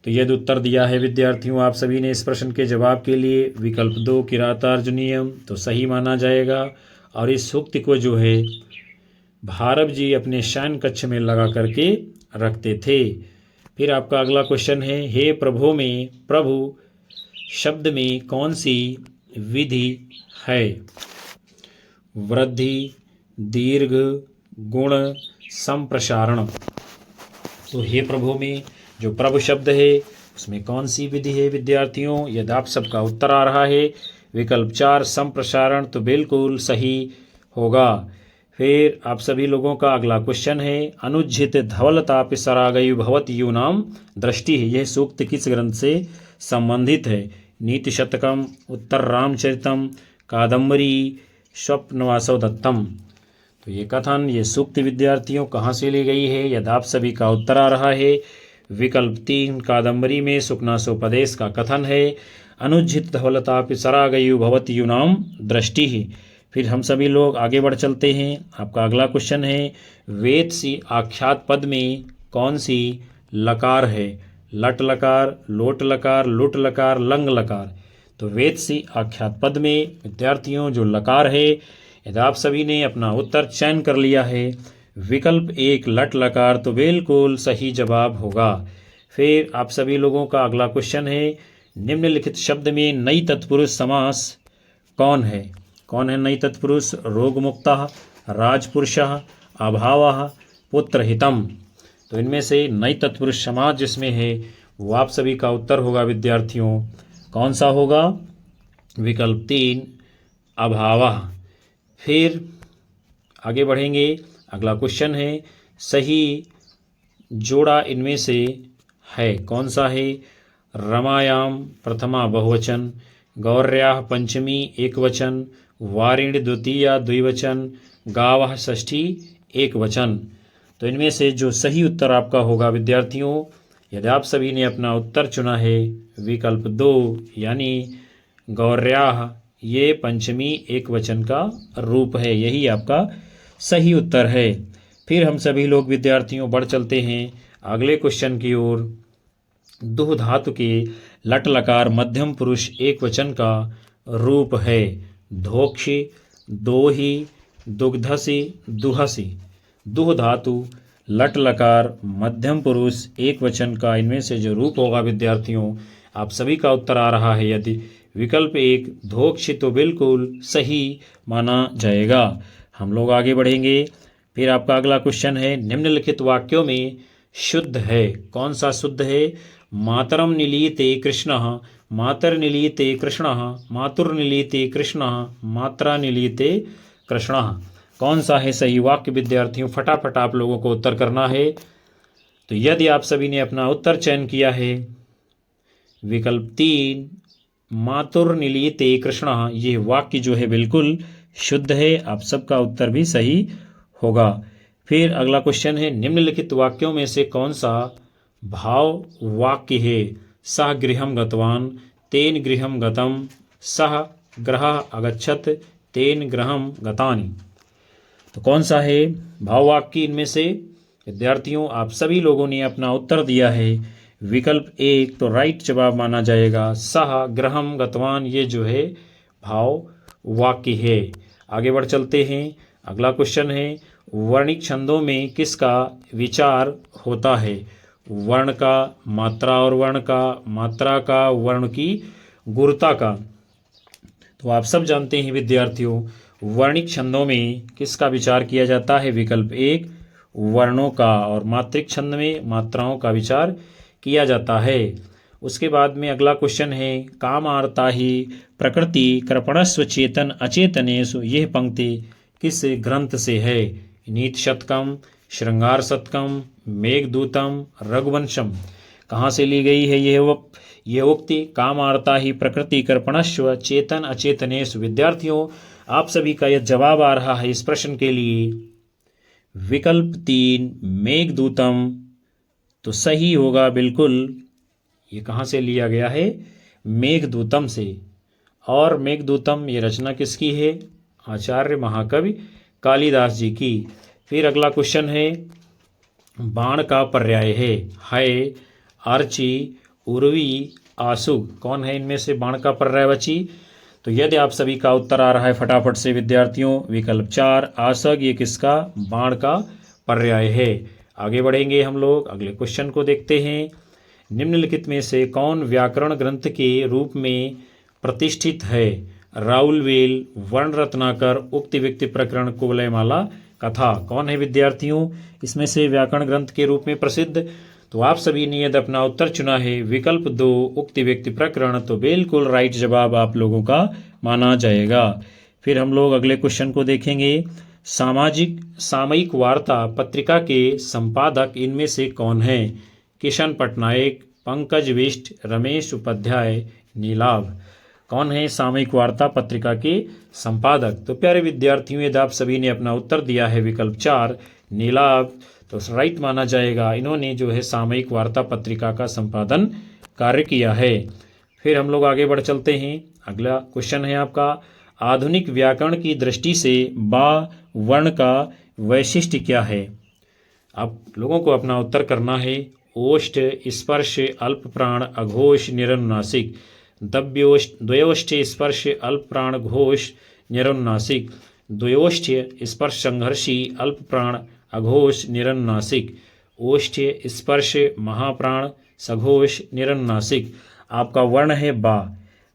तो यदि उत्तर दिया है विद्यार्थियों आप सभी ने इस प्रश्न के जवाब के लिए विकल्प दो किरातार्जुनीयम, तो सही माना जाएगा। और इस सूक्त को जो है भारव जी अपने शयन कक्ष में लगा करके रखते थे। फिर आपका अगला क्वेश्चन है हे प्रभु में प्रभु शब्द में कौन सी विधि है। वृद्धि, दीर्घ, गुण, संप्रसारण। तो हे प्रभु में जो प्रभु शब्द है उसमें कौन सी विधि है विद्यार्थियों। यदि आप सबका उत्तर आ रहा है विकल्प चार संप्रसारण, तो बिल्कुल सही होगा। फिर आप सभी लोगों का अगला क्वेश्चन है अनुज्झित धवलताप सरागयु भवत यूनाम दृष्टि है, यह सूक्त किस ग्रंथ से संबंधित है। नीति शतकम, उत्तर रामचरितम, कादम्बरी, स्वप्नवासव दत्तम। तो ये कथन ये सूक्त विद्यार्थियों कहाँ से ली गई है। यदि आप सभी का उत्तर आ रहा है विकल्प तीन कादम्बरी में सुखनासोपदेश का कथन है अनुज्झित धवलताप सरागयु भवत यूनाम दृष्टि ही। फिर हम सभी लोग आगे बढ़ चलते हैं। आपका अगला क्वेश्चन है वेद सी आख्यात पद में कौन सी लकार है। लट लकार, लोट लकार, लुट लकार, लंग लकार। तो वेद सी आख्यात पद में विद्यार्थियों जो लकार है, यदि आप सभी ने अपना उत्तर चयन कर लिया है विकल्प एक लट लकार, तो बिल्कुल सही जवाब होगा। फिर आप सभी लोगों का अगला क्वेश्चन है निम्नलिखित शब्द में नई तत्पुरुष समास कौन है। कौन है नई तत्पुरुष। रोगमुक्तः, राजपुरुषः, अभावः, पुत्रहितम। तो इनमें से नई तत्पुरुष समास जिसमें है वो आप सभी का उत्तर होगा विद्यार्थियों कौन सा होगा, विकल्प तीन अभावः। फिर आगे बढ़ेंगे। अगला क्वेश्चन है सही जोड़ा इनमें से है कौन सा है। रमायाम प्रथमा बहुवचन, गौर्याः पंचमी एक वचन, वारिणी द्वितीया द्विवचन, गावः षष्ठी एक वचन। तो इनमें से जो सही उत्तर आपका होगा विद्यार्थियों, यदि आप सभी ने अपना उत्तर चुना है विकल्प दो यानी गौर्याः, ये पंचमी एक वचन का रूप है, यही आपका सही उत्तर है। फिर हम सभी लोग विद्यार्थियों बढ़ चलते हैं अगले क्वेश्चन की ओर। दुह धातु के लट लकार मध्यम पुरुष एक वचन का रूप है। धोक्षि, दोही, दुग्धसी, दुहसी। दुह धातु लट लकार मध्यम पुरुष एक वचन का इनमें से जो रूप होगा विद्यार्थियों आप सभी का उत्तर आ रहा है यदि विकल्प एक धोक्षि, तो बिल्कुल सही माना जाएगा। हम लोग आगे बढ़ेंगे। फिर आपका अगला क्वेश्चन है निम्नलिखित वाक्यों में शुद्ध है कौन सा शुद्ध है। मातरम निलीयते कृष्णः, मातर निलीयते कृष्णः, मातुर निलीयते कृष्णः, मात्रा निलीयते कृष्णः। कौन सा है सही वाक्य विद्यार्थियों, फटाफट आप लोगों को उत्तर करना है। तो यदि आप सभी ने अपना उत्तर चयन किया है विकल्प तीन मातुर निलीयते कृष्णः, ये वाक्य जो है बिल्कुल शुद्ध है, आप सबका उत्तर भी सही होगा। फिर अगला क्वेश्चन है निम्नलिखित वाक्यों में से कौन सा भाव वाक्य है। सह गृहम गतवान, तेन गृहम गतम, सह गृह अगच्छत, तेन गृहम गतानि। तो कौन सा है भाव वाक्य इनमें से विद्यार्थियों आप सभी लोगों ने अपना उत्तर दिया है विकल्प एक, तो राइट जवाब माना जाएगा। सह गृहम गतवान ये जो है भाव वाक्य है। आगे बढ़ चलते हैं। अगला क्वेश्चन है वर्णिक छंदों में किसका विचार होता है? वर्ण का, मात्रा और वर्ण का, मात्रा का, वर्ण की गुरुता का। तो आप सब जानते हैं विद्यार्थियों, वर्णिक छंदों में किसका विचार किया जाता है? विकल्प 1 वर्णों का, और मात्रिक छंद में मात्राओं का विचार किया जाता है। उसके बाद में अगला क्वेश्चन है, काम आर्ता ही प्रकृति कृपणस्व चेतन अचेतनेषु, यह पंक्ति किस ग्रंथ से है? नीति शतकम, श्रृंगार शतकम, मेघदूतम, रघुवंशम। कहाँ से ली गई है यह उक्ति? काम आर्ता ही प्रकृति कृपणस्व चेतन अचेतनेषु। विद्यार्थियों, आप सभी का यह जवाब आ रहा है इस प्रश्न के लिए विकल्प 3 मेघदूतम। तो सही होगा बिल्कुल। ये कहाँ से लिया गया है? मेघदूतम से। और मेघदूतम ये रचना किसकी है? आचार्य महाकवि कालिदास जी की। फिर अगला क्वेश्चन है, बाण का पर्याय है अर्ची, उर्वी, आसुग। कौन है इनमें से बाण का पर्यायवाची? तो यदि आप सभी का उत्तर आ रहा है फटाफट से विद्यार्थियों, विकल्प 4 आसग, ये किसका? बाण का पर्याय है। आगे बढ़ेंगे हम लोग, अगले क्वेश्चन को देखते हैं। निम्नलिखित में से कौन व्याकरण ग्रंथ के रूप में प्रतिष्ठित है? राउलवेल, वर्ण रत्नाकर, उक्ति व्यक्ति प्रकरण, कुवलयमाला कथा। कौन है विद्यार्थियों इसमें से व्याकरण ग्रंथ के रूप में प्रसिद्ध? तो आप सभी ने यदि अपना उत्तर चुना है विकल्प 2 उक्ति व्यक्ति प्रकरण, तो बिल्कुल राइट जवाब आप लोगों का माना जाएगा। फिर हम लोग अगले क्वेश्चन को देखेंगे, सामयिक वार्ता पत्रिका के संपादक इनमें से कौन है? किशन पटनायक, पंकज बिष्ट, रमेश उपाध्याय, नीलाभ। कौन है सामयिक वार्ता पत्रिका के संपादक? तो प्यारे विद्यार्थियों, यदि आप सभी ने अपना उत्तर दिया है विकल्प 4 नीलाभ, तो राइट माना जाएगा। इन्होंने जो है सामयिक वार्ता पत्रिका का संपादन कार्य किया है। फिर हम लोग आगे बढ़ चलते हैं। अगला क्वेश्चन है आपका, आधुनिक व्याकरण की दृष्टि से बा वर्ण का वैशिष्ट्य क्या है? आप लोगों को अपना उत्तर करना है। ओष्ठ, स्पर्श, अल्प प्राण, अघोष, निरनुनासिक। द्वयोष्ठ स्पर्श अल्प प्राण घोष निरनुनासिक। द्वयोष्ठ स्पर्श संघर्षी अल्प प्राण अघोष निरनुनासिक। ओष्ठ स्पर्श महाप्राण सघोष निरनुनासिक। आपका वर्ण है बा।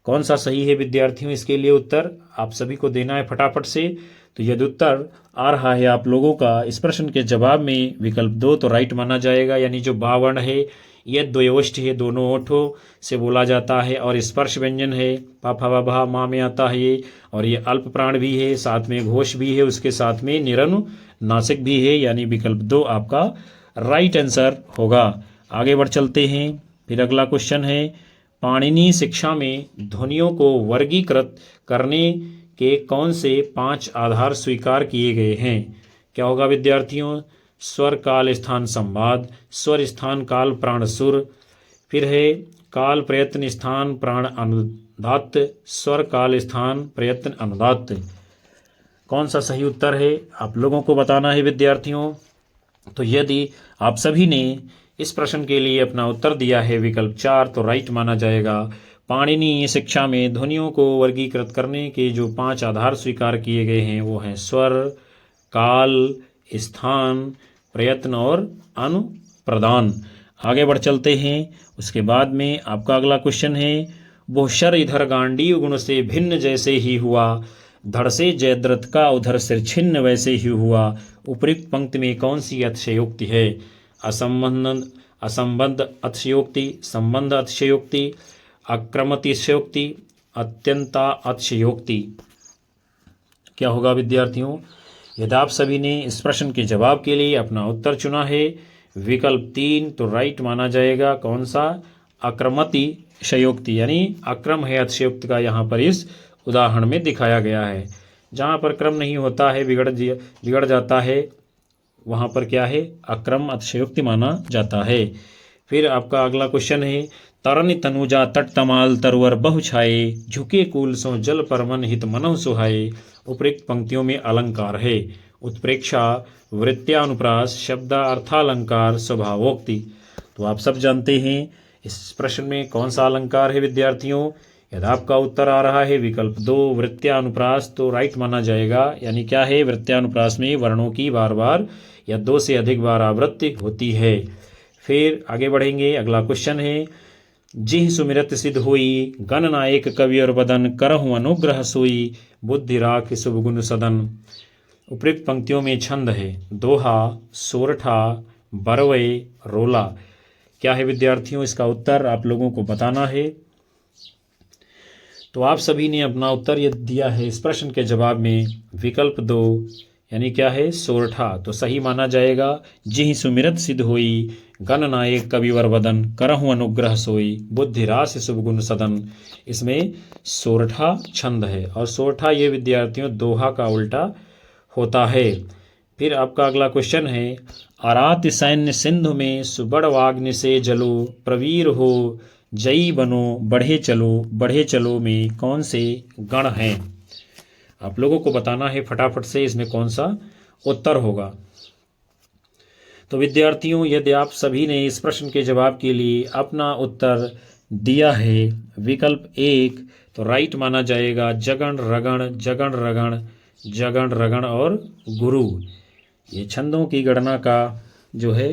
कौन सा सही है विद्यार्थियों? इसके लिए उत्तर आप सभी को देना है फटाफट से। तो यदि उत्तर आ रहा है आप लोगों का इस प्रश्न के जवाब में विकल्प 2, तो राइट माना जाएगा। यानी जो बा वर्ण है यह द्वयोष्ठ है, दोनों ओठों से बोला जाता है, और स्पर्श व्यंजन है, पा फा भा मा में आता है ये, और ये अल्प प्राण भी है, साथ में घोष भी है, उसके साथ में निरनुनासिक भी है। यानी विकल्प 2 आपका राइट आंसर होगा। आगे बढ़ चलते हैं। फिर अगला क्वेश्चन है, पाणिनि शिक्षा में ध्वनियों को वर्गीकृत करने के कौन से 5 आधार स्वीकार किए गए हैं? क्या होगा विद्यार्थियों? स्वर काल स्थान संवाद, स्वर स्थान काल प्राण सुर, फिर है काल प्रयत्न स्थान प्राण अनुदात्त, स्वर काल स्थान प्रयत्न अनुदात्त। कौन सा सही उत्तर है आप लोगों को बताना है विद्यार्थियों। तो यदि आप सभी ने इस प्रश्न के लिए अपना उत्तर दिया है विकल्प 4, तो राइट माना जाएगा। पाणिनि शिक्षा में ध्वनियों को वर्गीकृत करने के जो 5 आधार स्वीकार किए गए हैं वो हैं स्वर, काल, स्थान, प्रयत्न और अनुप्रदान। आगे बढ़ चलते हैं। उसके बाद में आपका अगला क्वेश्चन है, वो शर इधर गांडीव गुण से भिन्न जैसे ही हुआ, धड़ से जयद्रथ का उधर सिर छिन्न वैसे ही हुआ। उपयुक्त पंक्ति में कौन सी अतिशयोक्ति है? असंबद्ध अतिशयोक्ति, संबंध अतिशयोक्ति, अक्रमतिशयोक्ति, अत्यंता अतिशयोक्ति। क्या होगा विद्यार्थियों? यदि आप सभी ने इस प्रश्न के जवाब के लिए अपना उत्तर चुना है विकल्प 3, तो राइट माना जाएगा। कौन सा? अक्रमतिशयोक्ति, यानी अक्रम है अतिशयोक्ति का यहाँ पर इस उदाहरण में दिखाया गया है। जहाँ पर क्रम नहीं होता है, बिगड़ जाता है, वहाँ पर क्या है? अक्रम अतिशयोक्ति माना जाता है। फिर आपका अगला क्वेश्चन है, तरन तनुजा तट तमाल तरवर बहु छाए, झुके कूल सो जल पर मन हित मनहु सुहाए। उपयुक्त पंक्तियों में अलंकार है उत्प्रेक्षा, वृत्त्यानुप्रास, शब्द अर्थालंकार, स्वभावोक्ति। तो आप सब जानते हैं इस प्रश्न में कौन सा अलंकार है विद्यार्थियों? यदि आपका उत्तर आ रहा है विकल्प 2 वृत्यानुप्रास, तो राइट माना जाएगा। यानी क्या है, वृत्यानुप्रास में वर्णों की बार बार या 2 से अधिक बार आवृत्ति होती है। फिर आगे बढ़ेंगे, अगला क्वेश्चन है, जिह सुमिरत सिद्ध होई, गण नायक कवि और बदन, करहु अनुग्रह सोई, बुद्धि राख शुभ गुण सदन। उपयुक्त पंक्तियों में छंद है दोहा, सोरठा, बरवे, रोला। क्या है विद्यार्थियों, इसका उत्तर आप लोगों को बताना है। तो आप सभी ने अपना उत्तर ये दिया है इस प्रश्न के जवाब में विकल्प 2 यानी क्या है, सोरठा, तो सही माना जाएगा। जिहि सुमिरत सिद्ध होई, गण नायक कविवर वदन, करहु अनुग्रह सोई, बुद्धि रास शुभ गुण सदन। इसमें सोरठा छंद है और सोरठा ये विद्यार्थियों दोहा का उल्टा होता है। फिर आपका अगला क्वेश्चन है, आरात सैन्य सिंधु में, सुबड़वाग्नि से जलो, प्रवीर हो जयी बनो, बढ़े चलो में कौन से गण हैं। आप लोगों को बताना है फटाफट से इसमें कौन सा उत्तर होगा। तो विद्यार्थियों, यदि आप सभी ने इस प्रश्न के जवाब के लिए अपना उत्तर दिया है विकल्प 1, तो राइट माना जाएगा। जगण रगण, जगण रगण, जगण रगण और गुरु, ये छंदों की गणना का जो है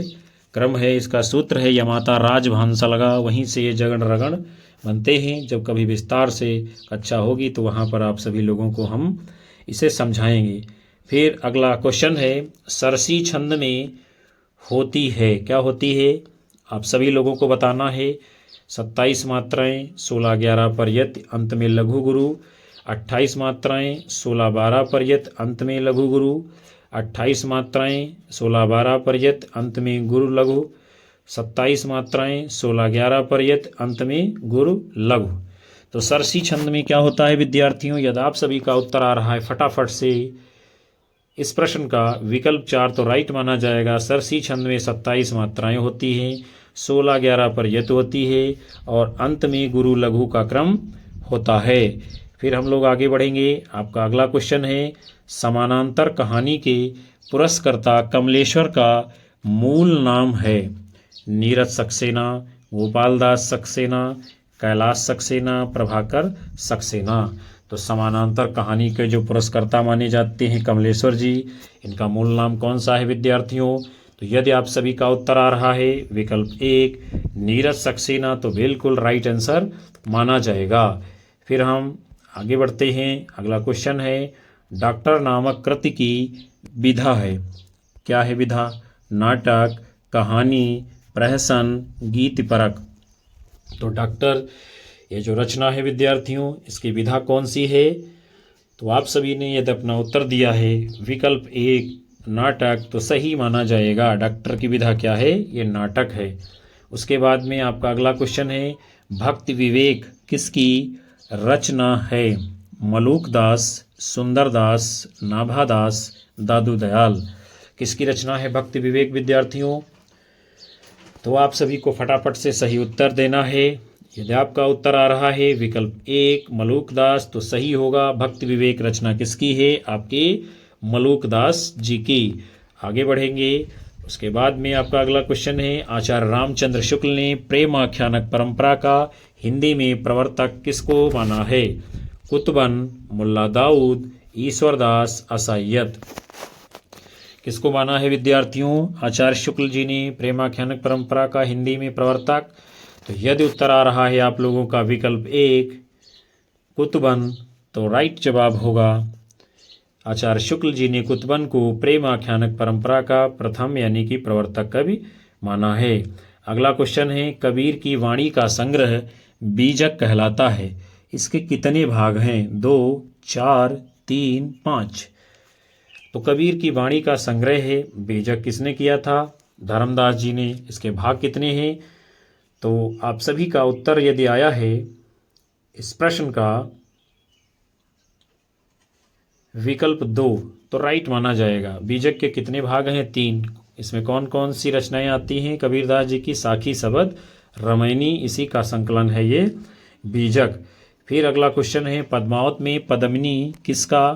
क्रम है। इसका सूत्र है यमाता राजभांसा लगा, वहीं से ये जगण रगण बनते हैं। जब कभी विस्तार से कक्षा होगी तो वहाँ पर आप सभी लोगों को हम इसे समझाएंगे। फिर अगला क्वेश्चन है, सरसी छंद में होती है, क्या होती है, आप सभी लोगों को बताना है। 27 मात्राएँ, 16-11 पर्यत, अंत में लघु गुरु। 28 मात्राएँ, 16-12 पर्यत, अंत में लघु गुरु। 28 मात्राएँ, 16-12 पर्यत, अंत में गुरु लघु। 27 मात्राएँ, 16-11 पर्यत, अंत में गुरु लघु। तो सरसी छंद में क्या होता है विद्यार्थियों, यदि आप सभी का उत्तर आ रहा है फटाफट से इस प्रश्न का विकल्प 4, तो राइट माना जाएगा। सरसी छंद में 27 मात्राएँ होती हैं, 16-11 पर्यत होती है और अंत में गुरु लघु का क्रम होता है। फिर हम लोग आगे बढ़ेंगे। आपका अगला क्वेश्चन है, समानांतर कहानी के पुरस्कर्ता कमलेश्वर का मूल नाम है। नीरज सक्सेना, गोपाल दास सक्सेना, कैलाश सक्सेना, प्रभाकर सक्सेना। तो समानांतर कहानी के जो पुरस्कर्ता माने जाते हैं कमलेश्वर जी, इनका मूल नाम कौन सा है विद्यार्थियों। तो यदि आप सभी का उत्तर आ रहा है विकल्प 1 नीरज सक्सेना, तो बिल्कुल राइट आंसर माना जाएगा। फिर हम आगे बढ़ते हैं। अगला क्वेश्चन है, डॉक्टर नामक कृति की विधा है, क्या है विधा, नाटक, कहानी, प्रहसन, गीत परक। तो डॉक्टर ये जो रचना है विद्यार्थियों, इसकी विधा कौन सी है। तो आप सभी ने यदि अपना उत्तर दिया है विकल्प 1 नाटक, तो सही माना जाएगा। डॉक्टर की विधा क्या है, ये नाटक है। उसके बाद में आपका अगला क्वेश्चन है, भक्ति विवेक किसकी रचना है। मलूक दास, सुंदरदास, नाभादास, दादू दयाल। किसकी रचना है भक्ति विवेक विद्यार्थियों। तो आप सभी को फटाफट से सही उत्तर देना है। यदि आपका उत्तर आ रहा है विकल्प 1 मलूक दास, तो सही होगा। भक्ति विवेक रचना किसकी है, आपके मलूक दास जी की। आगे बढ़ेंगे। उसके बाद में आपका अगला क्वेश्चन है, आचार्य रामचंद्र शुक्ल ने प्रेमाख्यानक परंपरा का हिंदी में प्रवर्तक किसको माना है। कुतुबन, मुल्ला दाऊद, ईश्वरदास, असायत। किसको माना है विद्यार्थियों, आचार्य शुक्ल जी ने प्रेमाख्यानक परंपरा का हिंदी में प्रवर्तक। तो यदि उत्तर आ रहा है आप लोगों का विकल्प 1 कुतुबन, तो राइट जवाब होगा आचार्य शुक्ल जी ने कुतुबन को प्रेमाख्यानक परंपरा का प्रथम यानी कि प्रवर्तक कवि माना है। अगला क्वेश्चन है, कबीर की वाणी का संग्रह बीजक कहलाता है। इसके कितने भाग हैं, 2, 4, 3, 5। तो कबीर की वाणी का संग्रह है, बीजक किसने किया था, धर्मदास जी ने। इसके भाग कितने हैं, तो आप सभी का उत्तर यदि आया है इस प्रश्न का विकल्प 2, तो राइट माना जाएगा। बीजक के कितने भाग हैं, 3। इसमें कौन कौन सी रचनाएं आती हैं कबीरदास जी की, साखी, सबद, रामायणी, इसी का संकलन है ये बीजक। फिर अगला क्वेश्चन है, पद्मावत में पद्मिनी किसका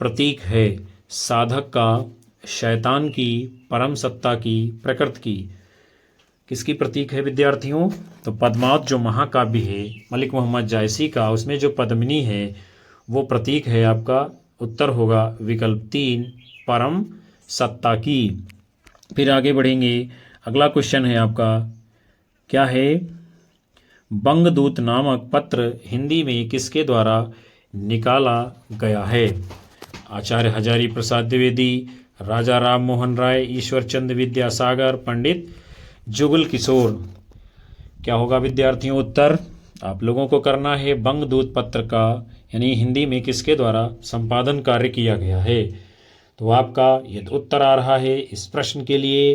प्रतीक है। साधक का, शैतान की, परम सत्ता की, प्रकृति की। किसकी प्रतीक है विद्यार्थियों? तो पद्मावत जो महाकाव्य है मलिक मोहम्मद जायसी का, उसमें जो पद्मिनी है वो प्रतीक है आपका। उत्तर होगा विकल्प 3 परम सत्ता की। फिर आगे बढ़ेंगे, अगला क्वेश्चन है आपका, क्या है? बंगदूत नामक पत्र हिंदी में किसके द्वारा निकाला गया है? आचार्य हजारी प्रसाद द्विवेदी, राजा राम मोहन राय, ईश्वर चंद्र विद्यासागर, पंडित जुगल किशोर। क्या होगा विद्यार्थियों उत्तर? आप लोगों को करना है बंगदूत पत्र का यानी हिंदी में किसके द्वारा संपादन कार्य किया गया है। तो आपका ये उत्तर आ रहा है इस प्रश्न के लिए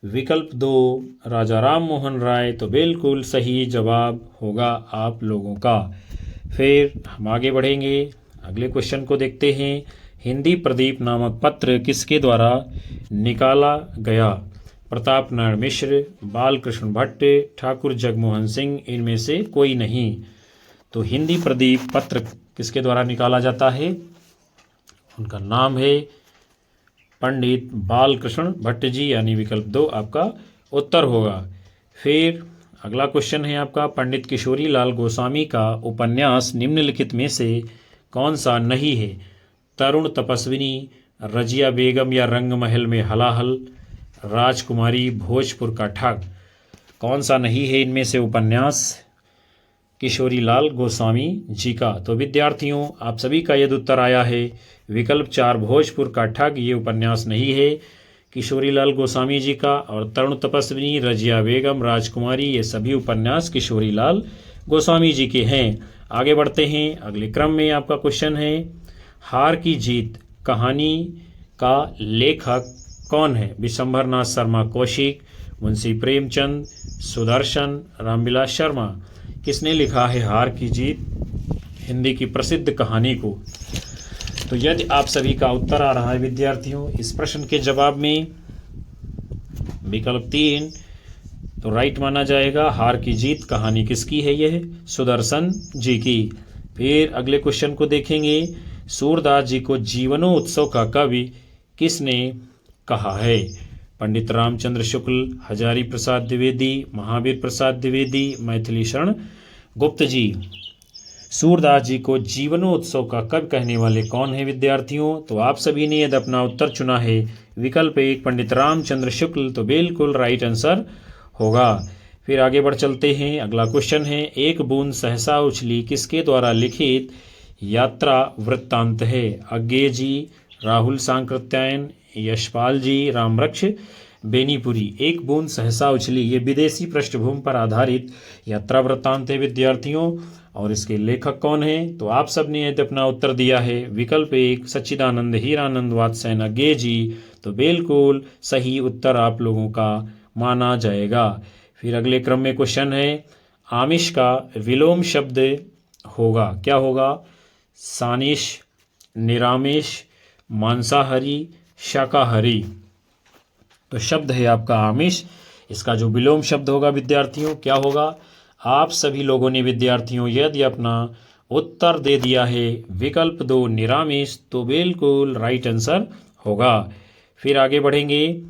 विकल्प 2 राजा राम मोहन राय। तो बिल्कुल सही जवाब होगा आप लोगों का। फिर हम आगे बढ़ेंगे, अगले क्वेश्चन को देखते हैं। हिंदी प्रदीप नामक पत्र किसके द्वारा निकाला गया? प्रताप नारायण मिश्र, बालकृष्ण भट्ट, ठाकुर जगमोहन सिंह, इनमें से कोई नहीं। तो हिंदी प्रदीप पत्र किसके द्वारा निकाला जाता है? उनका नाम है पंडित बालकृष्ण भट्ट जी, यानी विकल्प 2 आपका उत्तर होगा। फिर अगला क्वेश्चन है आपका, पंडित किशोरी लाल गोस्वामी का उपन्यास निम्नलिखित में से कौन सा नहीं है? तरुण तपस्विनी, रजिया बेगम या रंगमहल में हलाहल, राजकुमारी, भोजपुर का ठग। कौन सा नहीं है इनमें से उपन्यास किशोरी लाल गोस्वामी जी का? तो विद्यार्थियों आप सभी का यदि उत्तर आया है विकल्प 4 भोजपुर का ठग, ये उपन्यास नहीं है किशोरी लाल गोस्वामी जी का। और तरुण तपस्विनी, रजिया बेगम, राजकुमारी, ये सभी उपन्यास किशोरी लाल गोस्वामी जी के हैं। आगे बढ़ते हैं, अगले क्रम में आपका क्वेश्चन है, हार की जीत कहानी का लेखक कौन है? विशंभरनाथ शर्मा कौशिक, मुंशी प्रेमचंद, सुदर्शन, रामविलास शर्मा। किसने लिखा है हार की जीत हिंदी की प्रसिद्ध कहानी को? तो यदि आप सभी का उत्तर आ रहा है विद्यार्थियों इस प्रश्न के जवाब में विकल्प 3, तो राइट माना जाएगा। हार की जीत कहानी किसकी है? यह सुदर्शन जी की। फिर अगले क्वेश्चन को देखेंगे, सूरदास जी को जीवनोत्सव का कवि किसने कहा है? पंडित रामचंद्र शुक्ल, हजारी प्रसाद द्विवेदी, महावीर प्रसाद द्विवेदी, मैथिली शरण गुप्त जी। सूरदास जी को जीवनोत्सव का कवि कहने वाले कौन है विद्यार्थियों? तो आप सभी ने यदि अपना उत्तर चुना है विकल्प 1 पंडित रामचंद्र शुक्ल, तो बिल्कुल राइट आंसर होगा। फिर आगे बढ़ चलते हैं, अगला क्वेश्चन है, एक बूंद सहसा उछली किसके द्वारा लिखित यात्रा वृत्तांत है? अज्ञे जी, राहुल सांकृत्यायन, यशपाल जी, रामरक्ष बेनीपुरी। एक बूंद सहसा उछली ये विदेशी पृष्ठभूमि पर आधारित यात्रा वृत्तांत है विद्यार्थियों। और इसके लेखक कौन है? तो आप सब ने यदि अपना उत्तर दिया है विकल्प 1 सच्चिदानंद हीरानंद वात्स्यायन अज्ञे जी, तो बिल्कुल सही उत्तर आप लोगों का माना जाएगा। फिर अगले क्रम में क्वेश्चन है, आमिष का विलोम शब्द होगा, क्या होगा? सानिश, निरामिष, मांसाहारी, शाकाहारी। तो शब्द है आपका आमिष, इसका जो विलोम शब्द होगा विद्यार्थियों क्या होगा? आप सभी लोगों ने विद्यार्थियों यदि अपना उत्तर दे दिया है विकल्प 2 निरामिष, तो बिल्कुल राइट आंसर होगा। फिर आगे बढ़ेंगे,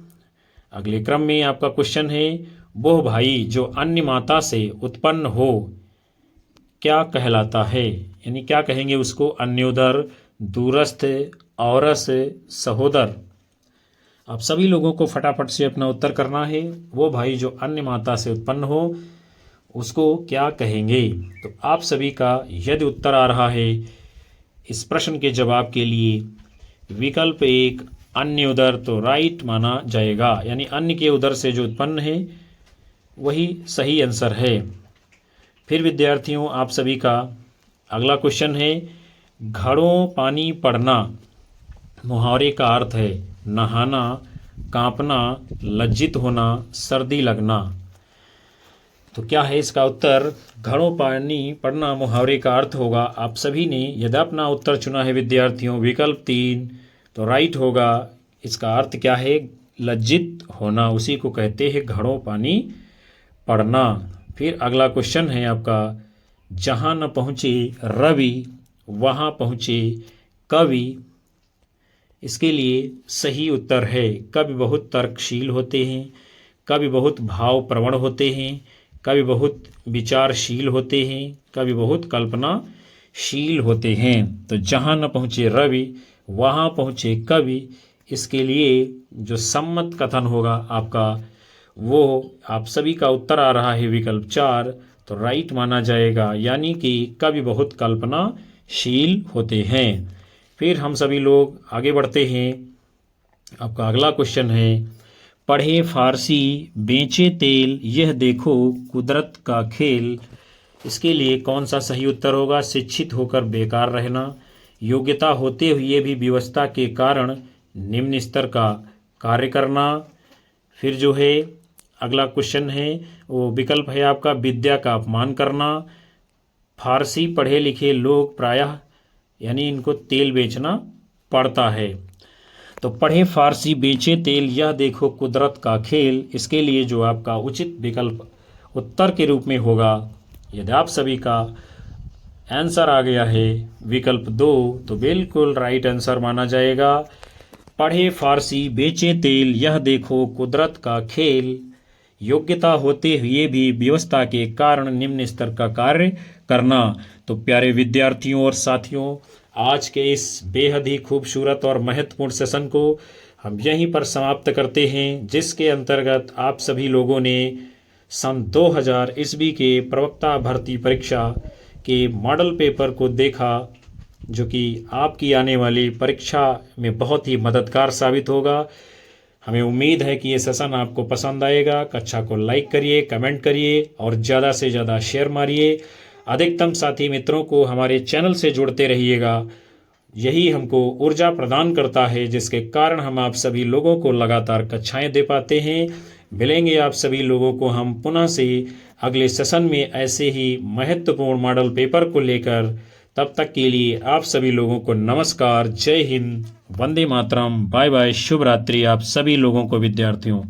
अगले क्रम में आपका क्वेश्चन है, वो भाई जो अन्य माता से उत्पन्न हो क्या कहलाता है? यानी क्या कहेंगे उसको? अन्योदर, दूरस्थ, औरस, सहोदर। आप सभी लोगों को फटाफट से अपना उत्तर करना है। वो भाई जो अन्य माता से उत्पन्न हो उसको क्या कहेंगे? तो आप सभी का यदि उत्तर आ रहा है इस प्रश्न के जवाब के लिए विकल्प 1 अन्य उदर, तो राइट माना जाएगा। यानी अन्य के उदर से जो उत्पन्न है वही सही आंसर है। फिर विद्यार्थियों आप सभी का अगला क्वेश्चन है, घड़ों पानी पड़ना मुहावरे का अर्थ है नहाना, कांपना, लज्जित होना, सर्दी लगना। तो क्या है इसका उत्तर? घड़ों पानी पड़ना मुहावरे का अर्थ होगा। आप सभी ने यदि अपना उत्तर चुना है विद्यार्थियों विकल्प 3, तो राइट होगा। इसका अर्थ क्या है? लज्जित होना, उसी को कहते हैं घड़ों पानी पड़ना। फिर अगला क्वेश्चन है आपका, जहाँ न पहुँचे रवि वहाँ पहुँचे कवि। इसके लिए सही उत्तर है, कवि बहुत तर्कशील होते हैं, कभी बहुत भाव प्रवण होते हैं, कभी बहुत विचारशील होते हैं, कभी बहुत कल्पनाशील होते हैं। तो जहाँ न पहुँचे रवि वहाँ पहुँचे कवि, इसके लिए जो सम्मत कथन होगा आपका वो आप सभी का उत्तर आ रहा है विकल्प 4, तो राइट माना जाएगा, यानी कि कवि बहुत कल्पनाशील होते हैं। फिर हम सभी लोग आगे बढ़ते हैं। आपका अगला क्वेश्चन है, पढ़े फारसी बेचे तेल यह देखो कुदरत का खेल। इसके लिए कौन सा सही उत्तर होगा? शिक्षित होकर बेकार रहना, योग्यता होते हुए भी व्यवस्था के कारण निम्न स्तर का कार्य करना। फिर जो है अगला क्वेश्चन है वो विकल्प है आपका विद्या का अपमान करना। फारसी पढ़े लिखे लोग प्रायः यानी इनको तेल बेचना पड़ता है। तो पढ़े फारसी बेचे तेल यह देखो कुदरत का खेल, इसके लिए जो आपका उचित विकल्प उत्तर के रूप में होगा, यदि आप सभी का आंसर आ गया है विकल्प 2, तो बिल्कुल राइट आंसर माना जाएगा। पढ़े फारसी बेचे तेल यह देखो कुदरत का खेल, योग्यता होते हुए भी व्यवस्था के कारण निम्न स्तर का कार्य करना। तो प्यारे विद्यार्थियों और साथियों, आज के इस बेहद ही खूबसूरत और महत्वपूर्ण सेशन को हम यहीं पर समाप्त करते हैं, जिसके अंतर्गत आप सभी लोगों ने सन 2000 ईस्वी के प्रवक्ता भर्ती परीक्षा के मॉडल पेपर को देखा, जो कि आपकी आने वाली परीक्षा में बहुत ही मददगार साबित होगा। हमें उम्मीद है कि ये सेशन आपको पसंद आएगा। कक्षा को लाइक करिए, कमेंट करिए और ज़्यादा से ज़्यादा शेयर मारिए। अधिकतम साथी मित्रों को हमारे चैनल से जोड़ते रहिएगा। यही हमको ऊर्जा प्रदान करता है, जिसके कारण हम आप सभी लोगों को लगातार कक्षाएं दे पाते हैं। मिलेंगे आप सभी लोगों को हम पुनः से अगले सेशन में ऐसे ही महत्वपूर्ण मॉडल पेपर को लेकर। तब तक के लिए आप सभी लोगों को नमस्कार, जय हिंद, वंदे मातरम, बाय बाय, शुभ रात्रि आप सभी लोगों को विद्यार्थियों।